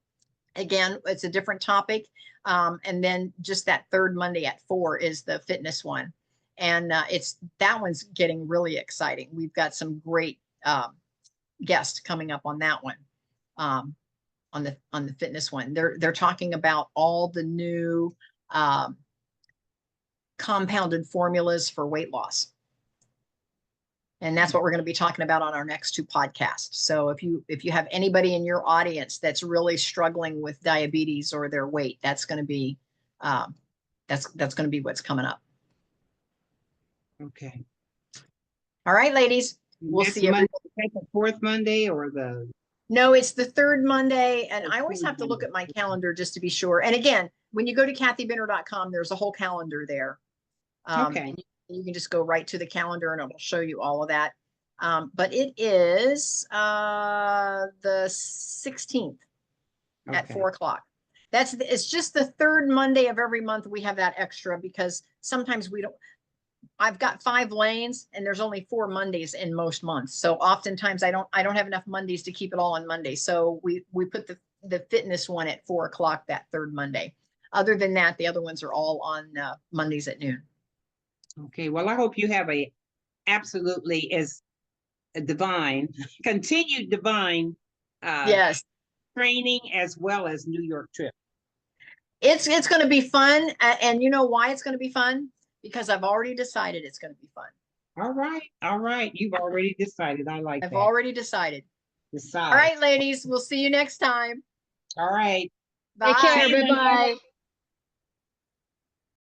Again, it's a different topic. And then just that third Monday at 4 is the fitness one. And that one's getting really exciting. We've got some great guests coming up on that one. On the fitness one, they're talking about all the new compounded formulas for weight loss. And that's what we're going to be talking about on our next 2 podcasts. So if you have anybody in your audience that's really struggling with diabetes or their weight, that's going to be that's going to be what's coming up. Okay. All right, ladies. We'll Next see Monday, everybody. the fourth Monday or the No, it's the third Monday, and Oh, I always third have to look Monday. at my calendar just to be sure. And again, when you go to kathybinner.com, there's a whole calendar there. Okay. And you can just go right to the calendar and it'll show you all of that. But it is the 16th at Okay. 4 o'clock. It's just the third Monday of every month we have that extra because sometimes we don't. I've got 5 lanes and there's only 4 Mondays in most months. So oftentimes I don't have enough Mondays to keep it all on Monday. So we put the fitness one at 4 o'clock that third Monday. Other than that, the other ones are all on Mondays at noon. Okay. Well, I hope you have a absolutely as a divine, continued divine Yes, training as well as New York trip. it's going to be fun. And you know why it's going to be fun? Because I've already decided it's going to be fun. All right. All right. You've already decided. I like I've that. already decided. Decide. All right, ladies, we'll see you next time. All right. Bye. Take care. See you Bye bye.